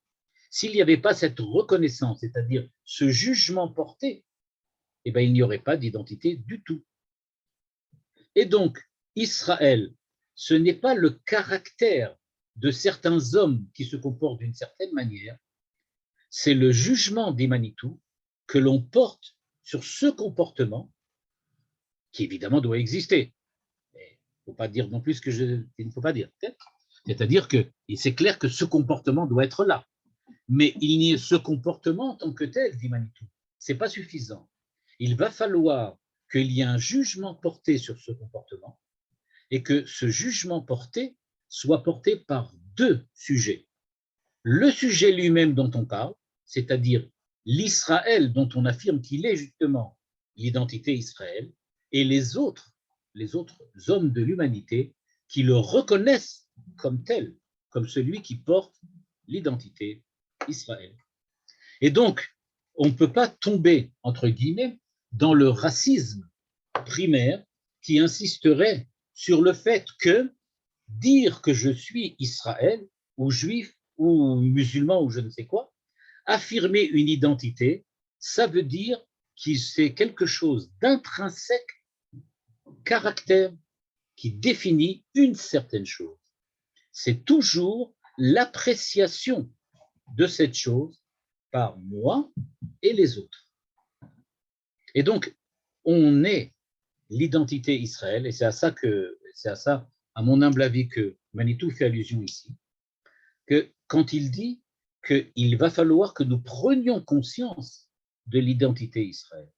s'il n'y avait pas cette reconnaissance, c'est-à-dire ce jugement porté, eh bien, il n'y aurait pas d'identité du tout. Et donc, Israël, ce n'est pas le caractère de certains hommes qui se comportent d'une certaine manière, c'est le jugement des Manitou que l'on porte sur ce comportement qui évidemment doit exister. Il ne faut pas dire non plus ce qu'il ne faut pas dire. C'est-à-dire que c'est clair que ce comportement doit être là. Mais ce comportement en tant que tel, dit Manitou, ce n'est pas suffisant. Il va falloir qu'il y ait un jugement porté sur ce comportement et que ce jugement porté soit porté par deux sujets. Le sujet lui-même dont on parle, c'est-à-dire l'Israël dont on affirme qu'il est justement l'identité Israël, et les autres hommes de l'humanité qui le reconnaissent comme tel, comme celui qui porte l'identité Israël. Et donc, on ne peut pas tomber, entre guillemets, dans le racisme primaire qui insisterait sur le fait que dire que je suis Israël, ou juif, ou musulman, ou je ne sais quoi, affirmer une identité, ça veut dire que c'est quelque chose d'intrinsèque, caractère qui définit une certaine chose. C'est toujours l'appréciation de cette chose par moi et les autres. Et donc, on est l'identité Israël, et c'est à ça, à mon humble avis, que Manitou fait allusion ici, que quand il dit qu'il va falloir que nous prenions conscience de l'identité Israël,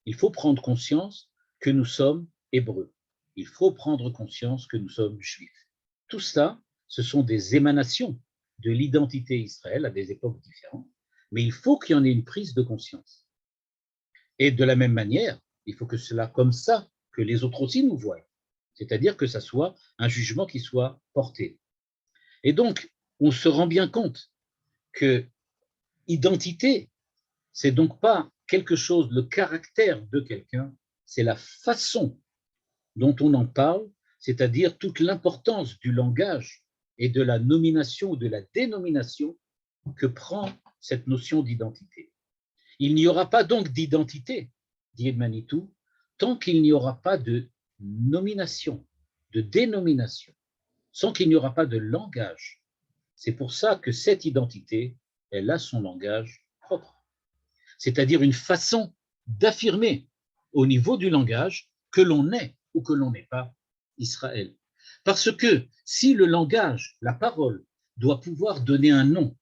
il faut prendre conscience que nous sommes hébreux, il faut prendre conscience que nous sommes juifs. Tout ça, ce sont des émanations de l'identité Israël à des époques différentes, mais il faut qu'il y en ait une prise de conscience. Et de la même manière, il faut que cela, comme ça, que les autres aussi nous voient, c'est-à-dire que ça soit un jugement qui soit porté. Et donc, on se rend bien compte que identité, c'est donc pas quelque chose, le caractère de quelqu'un, c'est la façon dont on en parle, c'est-à-dire toute l'importance du langage et de la nomination ou de la dénomination que prend cette notion d'identité. Il n'y aura pas donc d'identité, dit Manitou, tant qu'il n'y aura pas de nomination, de dénomination, sans qu'il n'y aura pas de langage. C'est pour ça que cette identité, elle a son langage propre, c'est-à-dire une façon d'affirmer au niveau du langage que l'on est ou que l'on n'est pas Israël. Parce que si le langage, la parole, doit pouvoir donner un nom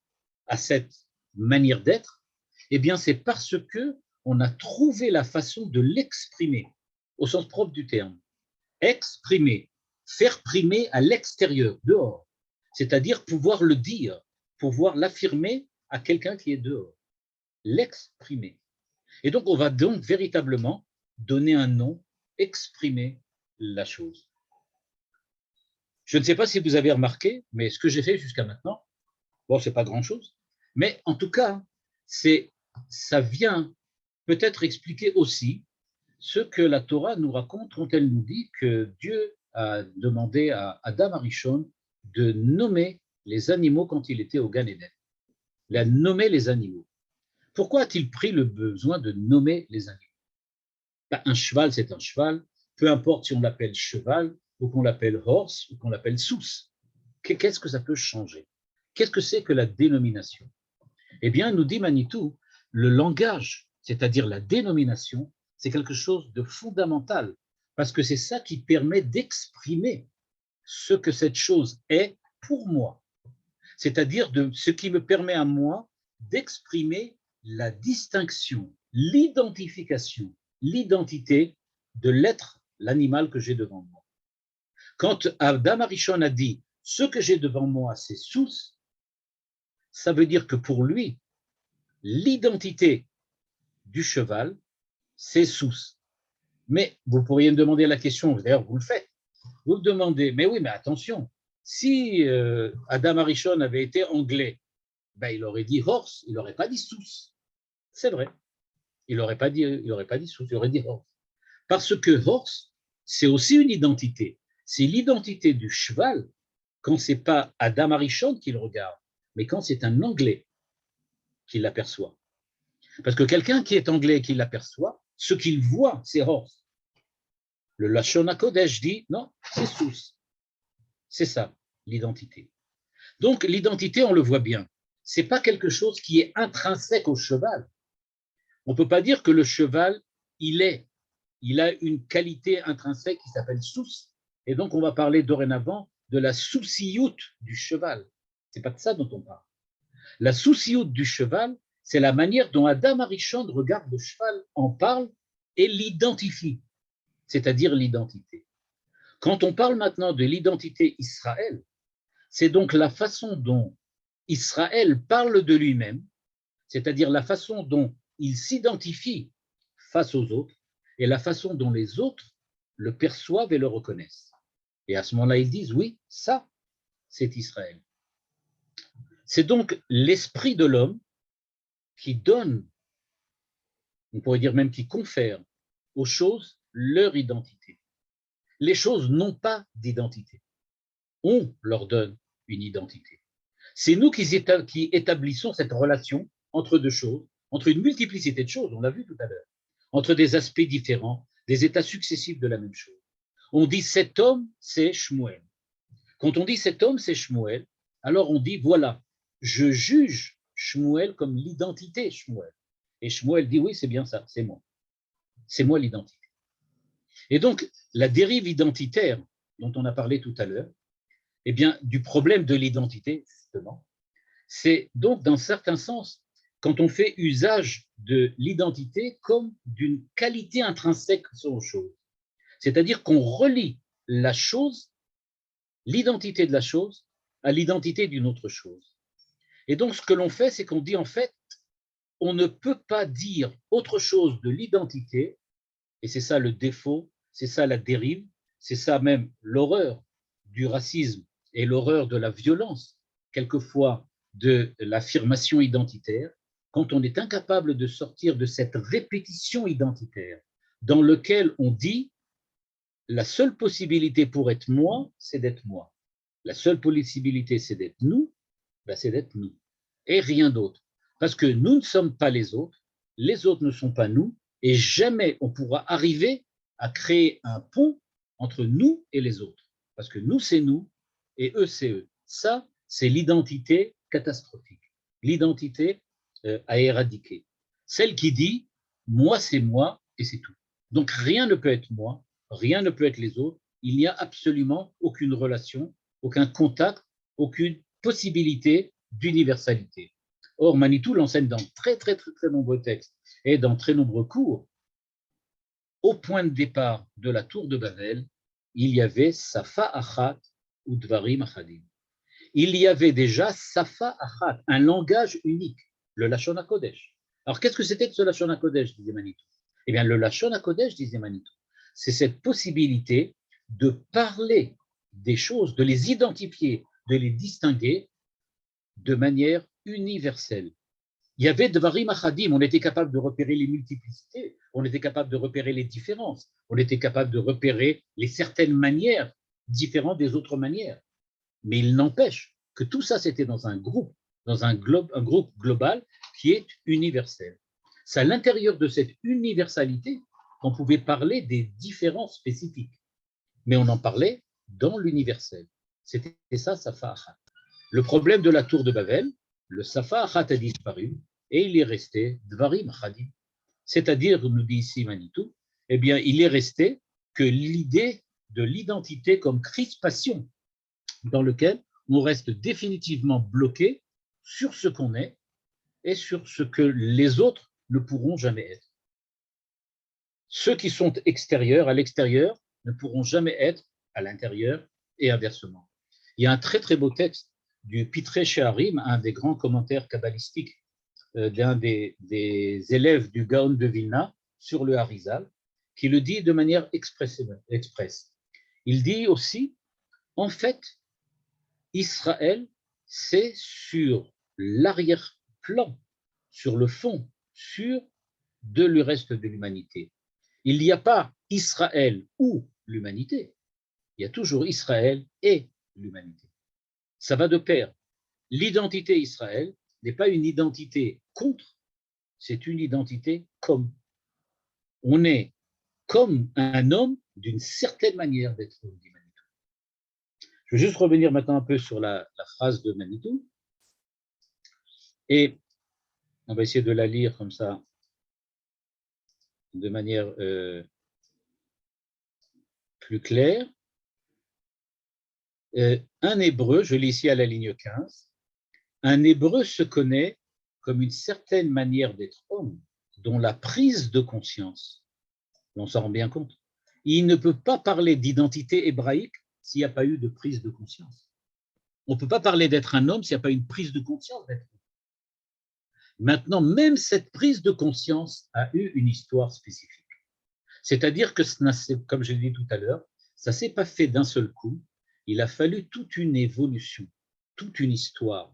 à cette manière d'être, eh bien c'est parce que on a trouvé la façon de l'exprimer au sens propre du terme. Exprimer, faire primer à l'extérieur, dehors, c'est-à-dire pouvoir le dire, pouvoir l'affirmer à quelqu'un qui est dehors, l'exprimer. Et donc on va donc véritablement donner un nom, exprimer la chose. Je ne sais pas si vous avez remarqué, mais ce que j'ai fait jusqu'à maintenant, bon, c'est pas grand-chose, mais en tout cas, ça vient peut-être expliquer aussi ce que la Torah nous raconte quand elle nous dit que Dieu a demandé à Adam Arishon de nommer les animaux quand il était au Gan Eden. Il a nommé les animaux. Pourquoi a-t-il pris le besoin de nommer les animaux? Un cheval, c'est un cheval, peu importe si on l'appelle cheval, ou qu'on l'appelle horse, ou qu'on l'appelle sous. Qu'est-ce que ça peut changer? Qu'est-ce que c'est que la dénomination? Eh bien, nous dit Manitou, le langage, c'est-à-dire la dénomination, c'est quelque chose de fondamental, parce que c'est ça qui permet d'exprimer ce que cette chose est pour moi, c'est-à-dire ce qui me permet à moi d'exprimer la distinction, l'identification, l'identité de l'être, l'animal que j'ai devant moi. Quand Adam Arishon a dit « ce que j'ai devant moi, c'est sous », ça veut dire que pour lui, l'identité du cheval, c'est sous. Mais vous pourriez me demander la question, d'ailleurs vous le faites, vous me demandez, mais oui, mais attention, si Adam Arishon avait été anglais, ben, il aurait dit horse, il n'aurait pas dit sous. C'est vrai, il n'aurait pas dit sous, il aurait dit horse. Parce que horse, c'est aussi une identité. C'est l'identité du cheval quand ce n'est pas Adam Arishon qui le regarde, mais quand c'est un anglais qui l'aperçoit. Parce que quelqu'un qui est anglais et qui l'aperçoit, ce qu'il voit, c'est horse. Le Lashon HaKodesh dit, non, c'est sous. C'est ça, l'identité. Donc, l'identité, on le voit bien, ce n'est pas quelque chose qui est intrinsèque au cheval. On ne peut pas dire que le cheval, il a une qualité intrinsèque qui s'appelle souce, et donc on va parler dorénavant de la soucioute du cheval. Ce n'est pas de ça dont on parle. La soucioute du cheval, c'est la manière dont Adam Arishon regarde le cheval, en parle et l'identifie, c'est-à-dire l'identité. Quand on parle maintenant de l'identité Israël, c'est donc la façon dont Israël parle de lui-même, c'est-à-dire la façon dont il s'identifie face aux autres et la façon dont les autres le perçoivent et le reconnaissent. Et à ce moment-là, ils disent, oui, ça, c'est Israël. C'est donc l'esprit de l'homme qui donne, on pourrait dire même qui confère aux choses leur identité. Les choses n'ont pas d'identité. On leur donne une identité. C'est nous qui établissons cette relation entre deux choses, entre une multiplicité de choses, on l'a vu tout à l'heure, entre des aspects différents, des états successifs de la même chose. On dit cet homme, c'est Shmuel. Quand on dit cet homme, c'est Shmuel, alors on dit voilà, je juge Shmuel comme l'identité Shmuel. Et Shmuel dit oui, c'est bien ça, c'est moi. C'est moi l'identité. Et donc, la dérive identitaire dont on a parlé tout à l'heure, eh bien, du problème de l'identité, justement, c'est donc, dans certains sens, quand on fait usage de l'identité comme d'une qualité intrinsèque aux choses. C'est-à-dire qu'on relie la chose, l'identité de la chose, à l'identité d'une autre chose. Et donc, ce que l'on fait, c'est qu'on dit, en fait, on ne peut pas dire autre chose de l'identité, et c'est ça le défaut, c'est ça la dérive, c'est ça même l'horreur du racisme et l'horreur de la violence, quelquefois de l'affirmation identitaire, quand on est incapable de sortir de cette répétition identitaire dans laquelle on dit la seule possibilité pour être moi, c'est d'être moi. La seule possibilité, c'est d'être nous, ben c'est d'être nous, et rien d'autre. Parce que nous ne sommes pas les autres ne sont pas nous, et jamais on pourra arriver à créer un pont entre nous et les autres. Parce que nous, c'est nous, et eux, c'est eux. Ça, c'est l'identité catastrophique, l'identité à éradiquer. Celle qui dit, moi, c'est moi, et c'est tout. Donc, rien ne peut être moi, rien ne peut être les autres, il n'y a absolument aucune relation, aucun contact, aucune possibilité d'universalité. Or, Manitou l'enseigne dans très nombreux textes et dans très nombreux cours. Au point de départ de la tour de Babel, il y avait Safa Achat ou Dvarim Achadim. Il y avait déjà Safa Achat, un langage unique, le Lashon HaKodesh. Alors, qu'est-ce que c'était que ce Lashon HaKodesh, disait Manitou? Eh bien, le Lashon HaKodesh, disait Manitou, c'est cette possibilité de parler des choses, de les identifier, de les distinguer de manière universelle. Il y avait Dvarim Achadim, on était capable de repérer les multiplicités, on était capable de repérer les différences, on était capable de repérer les certaines manières différentes des autres manières. Mais il n'empêche que tout ça, c'était dans un groupe, un groupe global qui est universel. C'est à l'intérieur de cette universalité qu'on pouvait parler des différences spécifiques, mais on en parlait dans l'universel. C'était ça, Safa Achat. Le problème de la tour de Babel, le Safa Achat a disparu et il est resté Dvarim Achadim. C'est-à-dire, nous dit ici Manitou, eh bien, il est resté que l'idée de l'identité comme crispation dans lequel on reste définitivement bloqué sur ce qu'on est et sur ce que les autres ne pourront jamais être. Ceux qui sont extérieurs, à l'extérieur, ne pourront jamais être à l'intérieur et inversement. Il y a un très beau texte du Pitré Sheharim, un des grands commentaires kabbalistiques d'un des élèves du Gaon de Vilna sur le Harizal, qui le dit de manière expresse. Il dit aussi, en fait, Israël, c'est sur l'arrière-plan, sur le fond, sur de le reste de l'humanité. Il n'y a pas Israël ou l'humanité, il y a toujours Israël et l'humanité. Ça va de pair. L'identité Israël n'est pas une identité contre, c'est une identité comme. On est comme un homme d'une certaine manière d'être, dit Manitou. Je vais juste revenir maintenant un peu sur la phrase de Manitou. Et on va essayer de la lire comme ça de manière plus claire. Un hébreu, je lis ici à la ligne 15, un hébreu se connaît comme une certaine manière d'être homme, dont la prise de conscience, on s'en rend bien compte, il ne peut pas parler d'identité hébraïque s'il n'y a pas eu de prise de conscience. On ne peut pas parler d'être un homme s'il n'y a pas eu une prise de conscience d'être homme. Maintenant, même cette prise de conscience a eu une histoire spécifique. C'est-à-dire que, comme je l'ai dit tout à l'heure, ça ne s'est pas fait d'un seul coup. Il a fallu toute une évolution, toute une histoire.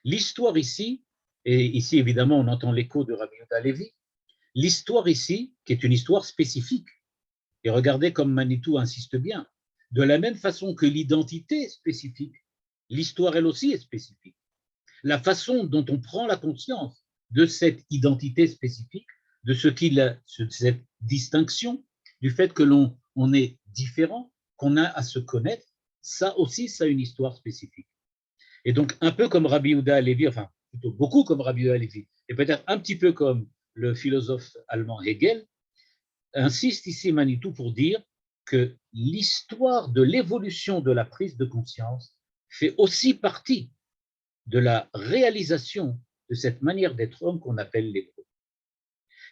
L'histoire ici, et ici évidemment on entend l'écho de Rabbi Yehuda Halevi, l'histoire ici, qui est une histoire spécifique, et regardez comme Manitou insiste bien, de la même façon que l'identité est spécifique, l'histoire elle aussi est spécifique. La façon dont on prend la conscience de cette identité spécifique, de cette distinction, du fait que l'on est différent, qu'on a à se connaître, ça aussi, ça a une histoire spécifique. Et donc, un peu comme Rabbi Yehuda Halevi, enfin, plutôt beaucoup comme Rabbi Yehuda Halevi, et peut-être un petit peu comme le philosophe allemand Hegel, insiste ici Manitou pour dire que l'histoire de l'évolution de la prise de conscience fait aussi partie de la réalisation de cette manière d'être homme qu'on appelle l'hébreu.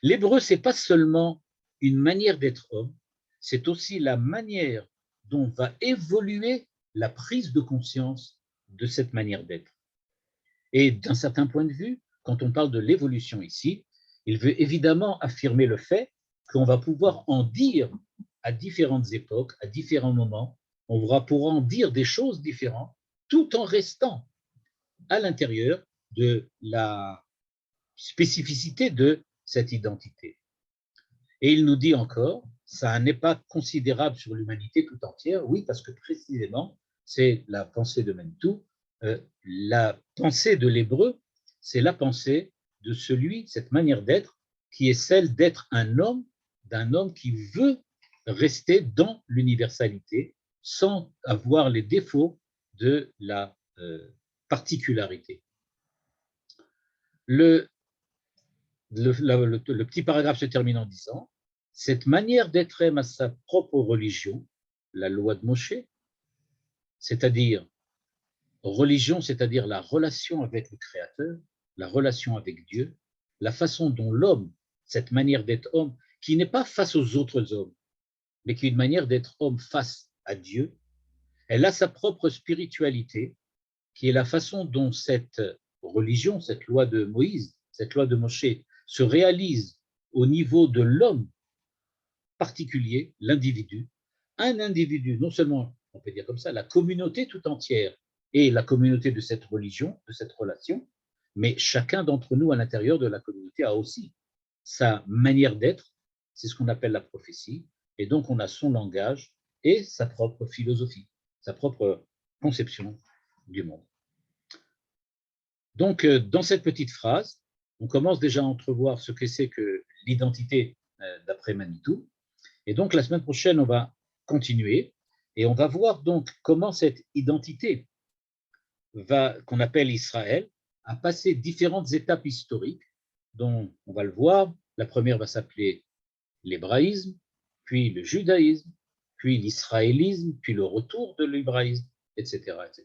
L'hébreu, ce n'est pas seulement une manière d'être homme, c'est aussi la manière dont va évoluer la prise de conscience de cette manière d'être. Et d'un certain point de vue, quand on parle de l'évolution ici, il veut évidemment affirmer le fait qu'on va pouvoir en dire à différentes époques, à différents moments, on va pouvoir en dire des choses différentes, tout en restant à l'intérieur de la spécificité de cette identité. Et il nous dit encore, ça a un impact considérable sur l'humanité tout entière, oui, parce que précisément, c'est la pensée de Manitou, la pensée de l'hébreu, c'est la pensée de celui, cette manière d'être, qui est celle d'être un homme, d'un homme qui veut rester dans l'universalité sans avoir les défauts de la particularité. Le petit paragraphe se termine en disant « Cette manière d'être aime à sa propre religion, la loi de Moshe, c'est-à-dire religion, c'est-à-dire la relation avec le Créateur, la relation avec Dieu, la façon dont l'homme, cette manière d'être homme, qui n'est pas face aux autres hommes, mais qui est une manière d'être homme face à Dieu, elle a sa propre spiritualité, qui est la façon dont cette religion, cette loi de Moïse, cette loi de Moshe, se réalise au niveau de l'homme particulier, l'individu, un individu, non seulement, on peut dire comme ça, la communauté tout entière et la communauté de cette religion, de cette relation, mais chacun d'entre nous à l'intérieur de la communauté a aussi sa manière d'être, c'est ce qu'on appelle la prophétie, et donc on a son langage et sa propre philosophie, sa propre conception du monde. Donc, dans cette petite phrase, on commence déjà à entrevoir ce que c'est que l'identité d'après Manitou. Et donc, la semaine prochaine, on va continuer et on va voir donc comment cette identité qu'on appelle Israël a passé différentes étapes historiques dont on va le voir. La première va s'appeler l'hébraïsme, puis le judaïsme, puis l'israélisme, puis le retour de l'hébraïsme, etc., etc.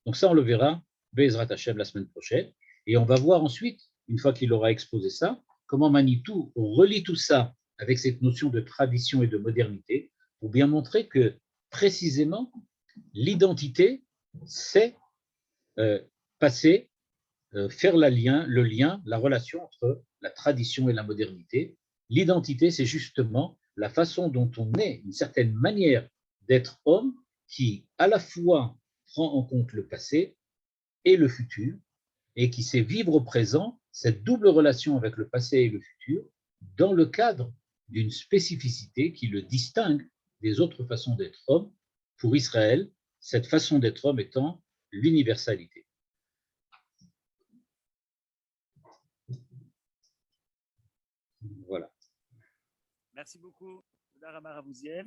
Donc ça, on le verra, Bezrat Hashem, la semaine prochaine. Et on va voir ensuite, une fois qu'il aura exposé ça, comment Manitou relie tout ça avec cette notion de tradition et de modernité pour bien montrer que, précisément, l'identité, c'est passer, faire le lien, la relation entre la tradition et la modernité. L'identité, c'est justement la façon dont on est, une certaine manière d'être homme qui, à la fois, prend en compte le passé et le futur, et qui sait vivre au présent cette double relation avec le passé et le futur dans le cadre d'une spécificité qui le distingue des autres façons d'être homme. Pour Israël, cette façon d'être homme étant l'universalité. Voilà. Merci beaucoup, Rabbi Ravouziel.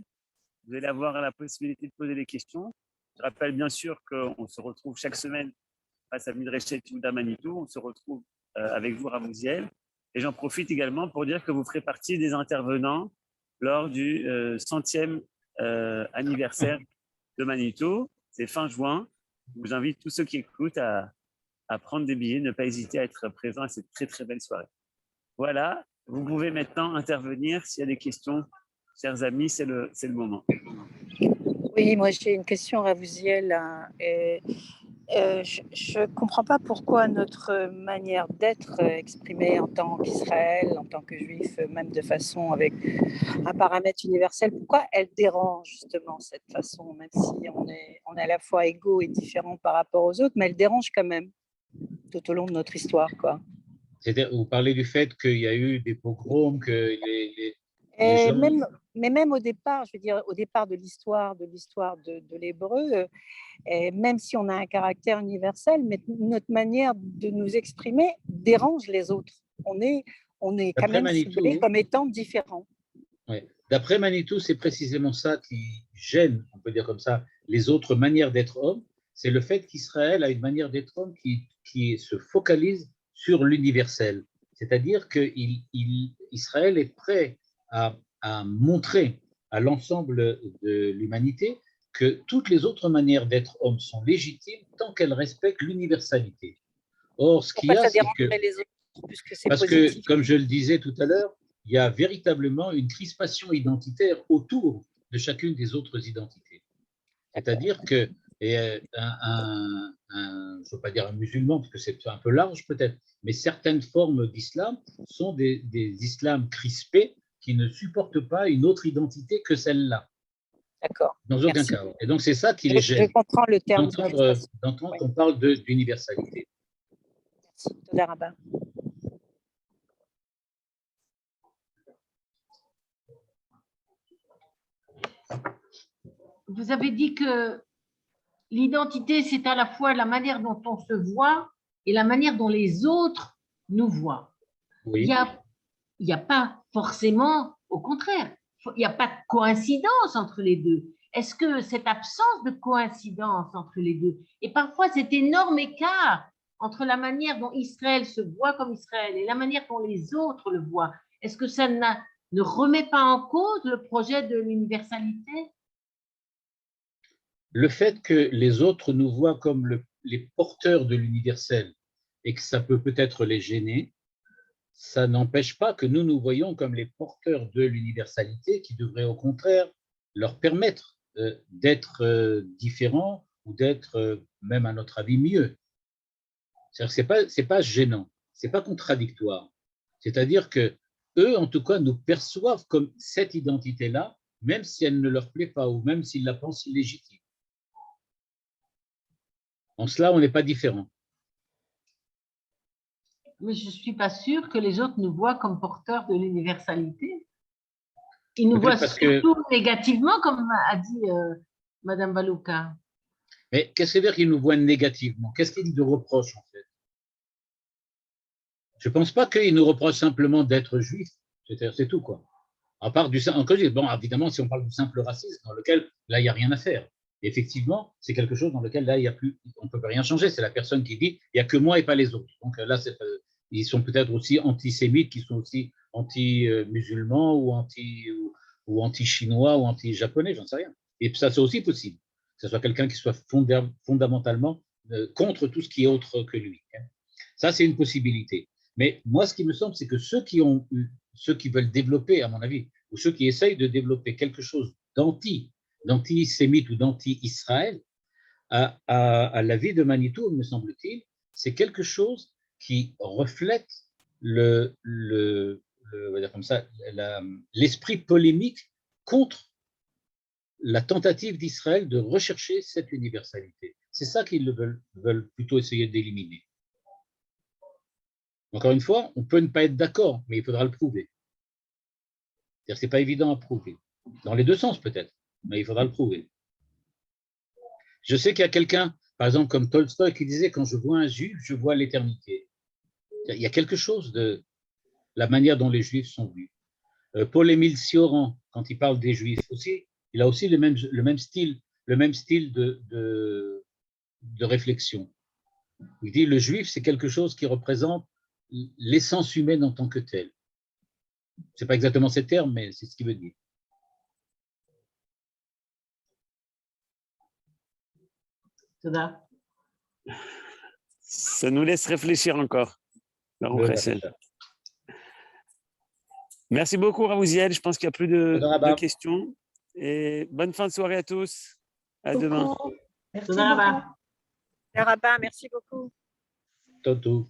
Vous allez avoir la possibilité de poser des questions. Je rappelle bien sûr qu'on se retrouve chaque semaine face à Midreshet Yehuda Manitou. On se retrouve avec vous, Ravouziel. Et j'en profite également pour dire que vous ferez partie des intervenants lors du 100e anniversaire de Manitou. C'est fin juin. Je vous invite tous ceux qui écoutent à prendre des billets, ne pas hésiter à être présents à cette très très belle soirée. Voilà, vous pouvez maintenant intervenir s'il y a des questions. Chers amis, c'est le moment. Oui, moi j'ai une question à Ravouziel. Je ne comprends pas pourquoi notre manière d'être exprimée en tant qu'Israël, en tant que juif, même de façon avec un paramètre universel, pourquoi elle dérange justement cette façon, même si on est à la fois égaux et différents par rapport aux autres, mais elle dérange quand même tout au long de notre histoire, quoi. C'est-à-dire, vous parlez du fait qu'il y a eu des pogroms, que les Et gens… même au départ, je veux dire, au départ de l'histoire de l'hébreu, et même si on a un caractère universel, mais notre manière de nous exprimer dérange les autres. On est quand même ciblé comme étant différents. Ouais. D'après Manitou, c'est précisément ça qui gêne, on peut dire comme ça, les autres manières d'être homme. C'est le fait qu'Israël a une manière d'être homme qui se focalise sur l'universel. C'est-à-dire qu'Israël est prêt à montrer à l'ensemble de l'humanité que toutes les autres manières d'être homme sont légitimes tant qu'elles respectent l'universalité. Or, ce qu'il y a, c'est que… les autres, puisque c'est parce positif. que, comme je le disais tout à l'heure, il y a véritablement une crispation identitaire autour de chacune des autres identités. C'est-à-dire que je ne veux pas dire un musulman, parce que c'est un peu large peut-être, mais certaines formes d'islam sont des islams crispés qui ne supportent pas une autre identité que celle-là. D'accord. Dans aucun cas. Et donc, c'est ça qui les gêne. Je comprends le terme. D'entendre qu'on parle d'universalité. Merci. Toda Rabba. Vous avez dit que l'identité, c'est à la fois la manière dont on se voit et la manière dont les autres nous voient. Oui. Il n'y a pas forcément, au contraire, il n'y a pas de coïncidence entre les deux. Est-ce que cette absence de coïncidence entre les deux, et parfois cet énorme écart entre la manière dont Israël se voit comme Israël et la manière dont les autres le voient, est-ce que ça ne remet pas en cause le projet de l'universalité ? Le fait que les autres nous voient comme les porteurs de l'universel et que ça peut-être les gêner, ça n'empêche pas que nous voyons comme les porteurs de l'universalité qui devrait au contraire leur permettre d'être différents ou d'être même à notre avis mieux. C'est pas gênant, c'est pas contradictoire. C'est-à-dire que eux, en tout cas, nous perçoivent comme cette identité-là, même si elle ne leur plaît pas ou même s'ils la pensent illégitime. En cela, on n'est pas différent. Mais je ne suis pas sûre que les autres nous voient comme porteurs de l'universalité. Ils nous voient surtout négativement, comme a dit Madame Balouka. Mais qu'est-ce que veut dire qu'ils nous voient négativement? Qu'est-ce qu'ils nous reprochent en fait? Je ne pense pas qu'ils nous reprochent simplement d'être juifs. C'est tout, quoi. À part bon, évidemment, si on parle du simple racisme, dans lequel, là, il n'y a rien à faire. Et effectivement, c'est quelque chose dans lequel, là, on ne peut rien changer. C'est la personne qui dit, il n'y a que moi et pas les autres. Donc là, ils sont peut-être aussi antisémites, qui sont aussi anti-musulmans ou anti-chinois ou anti-japonais, j'en sais rien. Et ça, c'est aussi possible. Que ce soit quelqu'un qui soit fondamentalement contre tout ce qui est autre que lui. Ça, c'est une possibilité. Mais moi, ce qui me semble, c'est que ceux qui veulent développer, à mon avis, ou ceux qui essayent de développer quelque chose d'antisémite ou d'anti-Israël, à la vie de Manitou, me semble-t-il, c'est quelque chose qui reflète l'esprit polémique contre la tentative d'Israël de rechercher cette universalité. C'est ça qu'ils veulent plutôt essayer d'éliminer. Encore une fois, on peut ne pas être d'accord, mais il faudra le prouver. C'est-à-dire que ce n'est pas évident à prouver. Dans les deux sens peut-être, mais il faudra le prouver. Je sais qu'il y a quelqu'un, par exemple comme Tolstoï, qui disait « Quand je vois un juif, je vois l'éternité ». Il y a quelque chose de la manière dont les juifs sont vus. Paul-Émile Cioran, quand il parle des juifs aussi, il a aussi le même style de réflexion. Il dit « Le juif, c'est quelque chose qui représente l'essence humaine en tant que telle. Ce n'est pas exactement ces termes, mais c'est ce qu'il veut dire. תודה. Ça nous laisse réfléchir encore. Merci beaucoup, Ramouziel. Je pense qu'il n'y a plus de questions. Et bonne fin de soirée à tous. À demain. Merci תודה רבה. beaucoup. Merci beaucoup. Toto.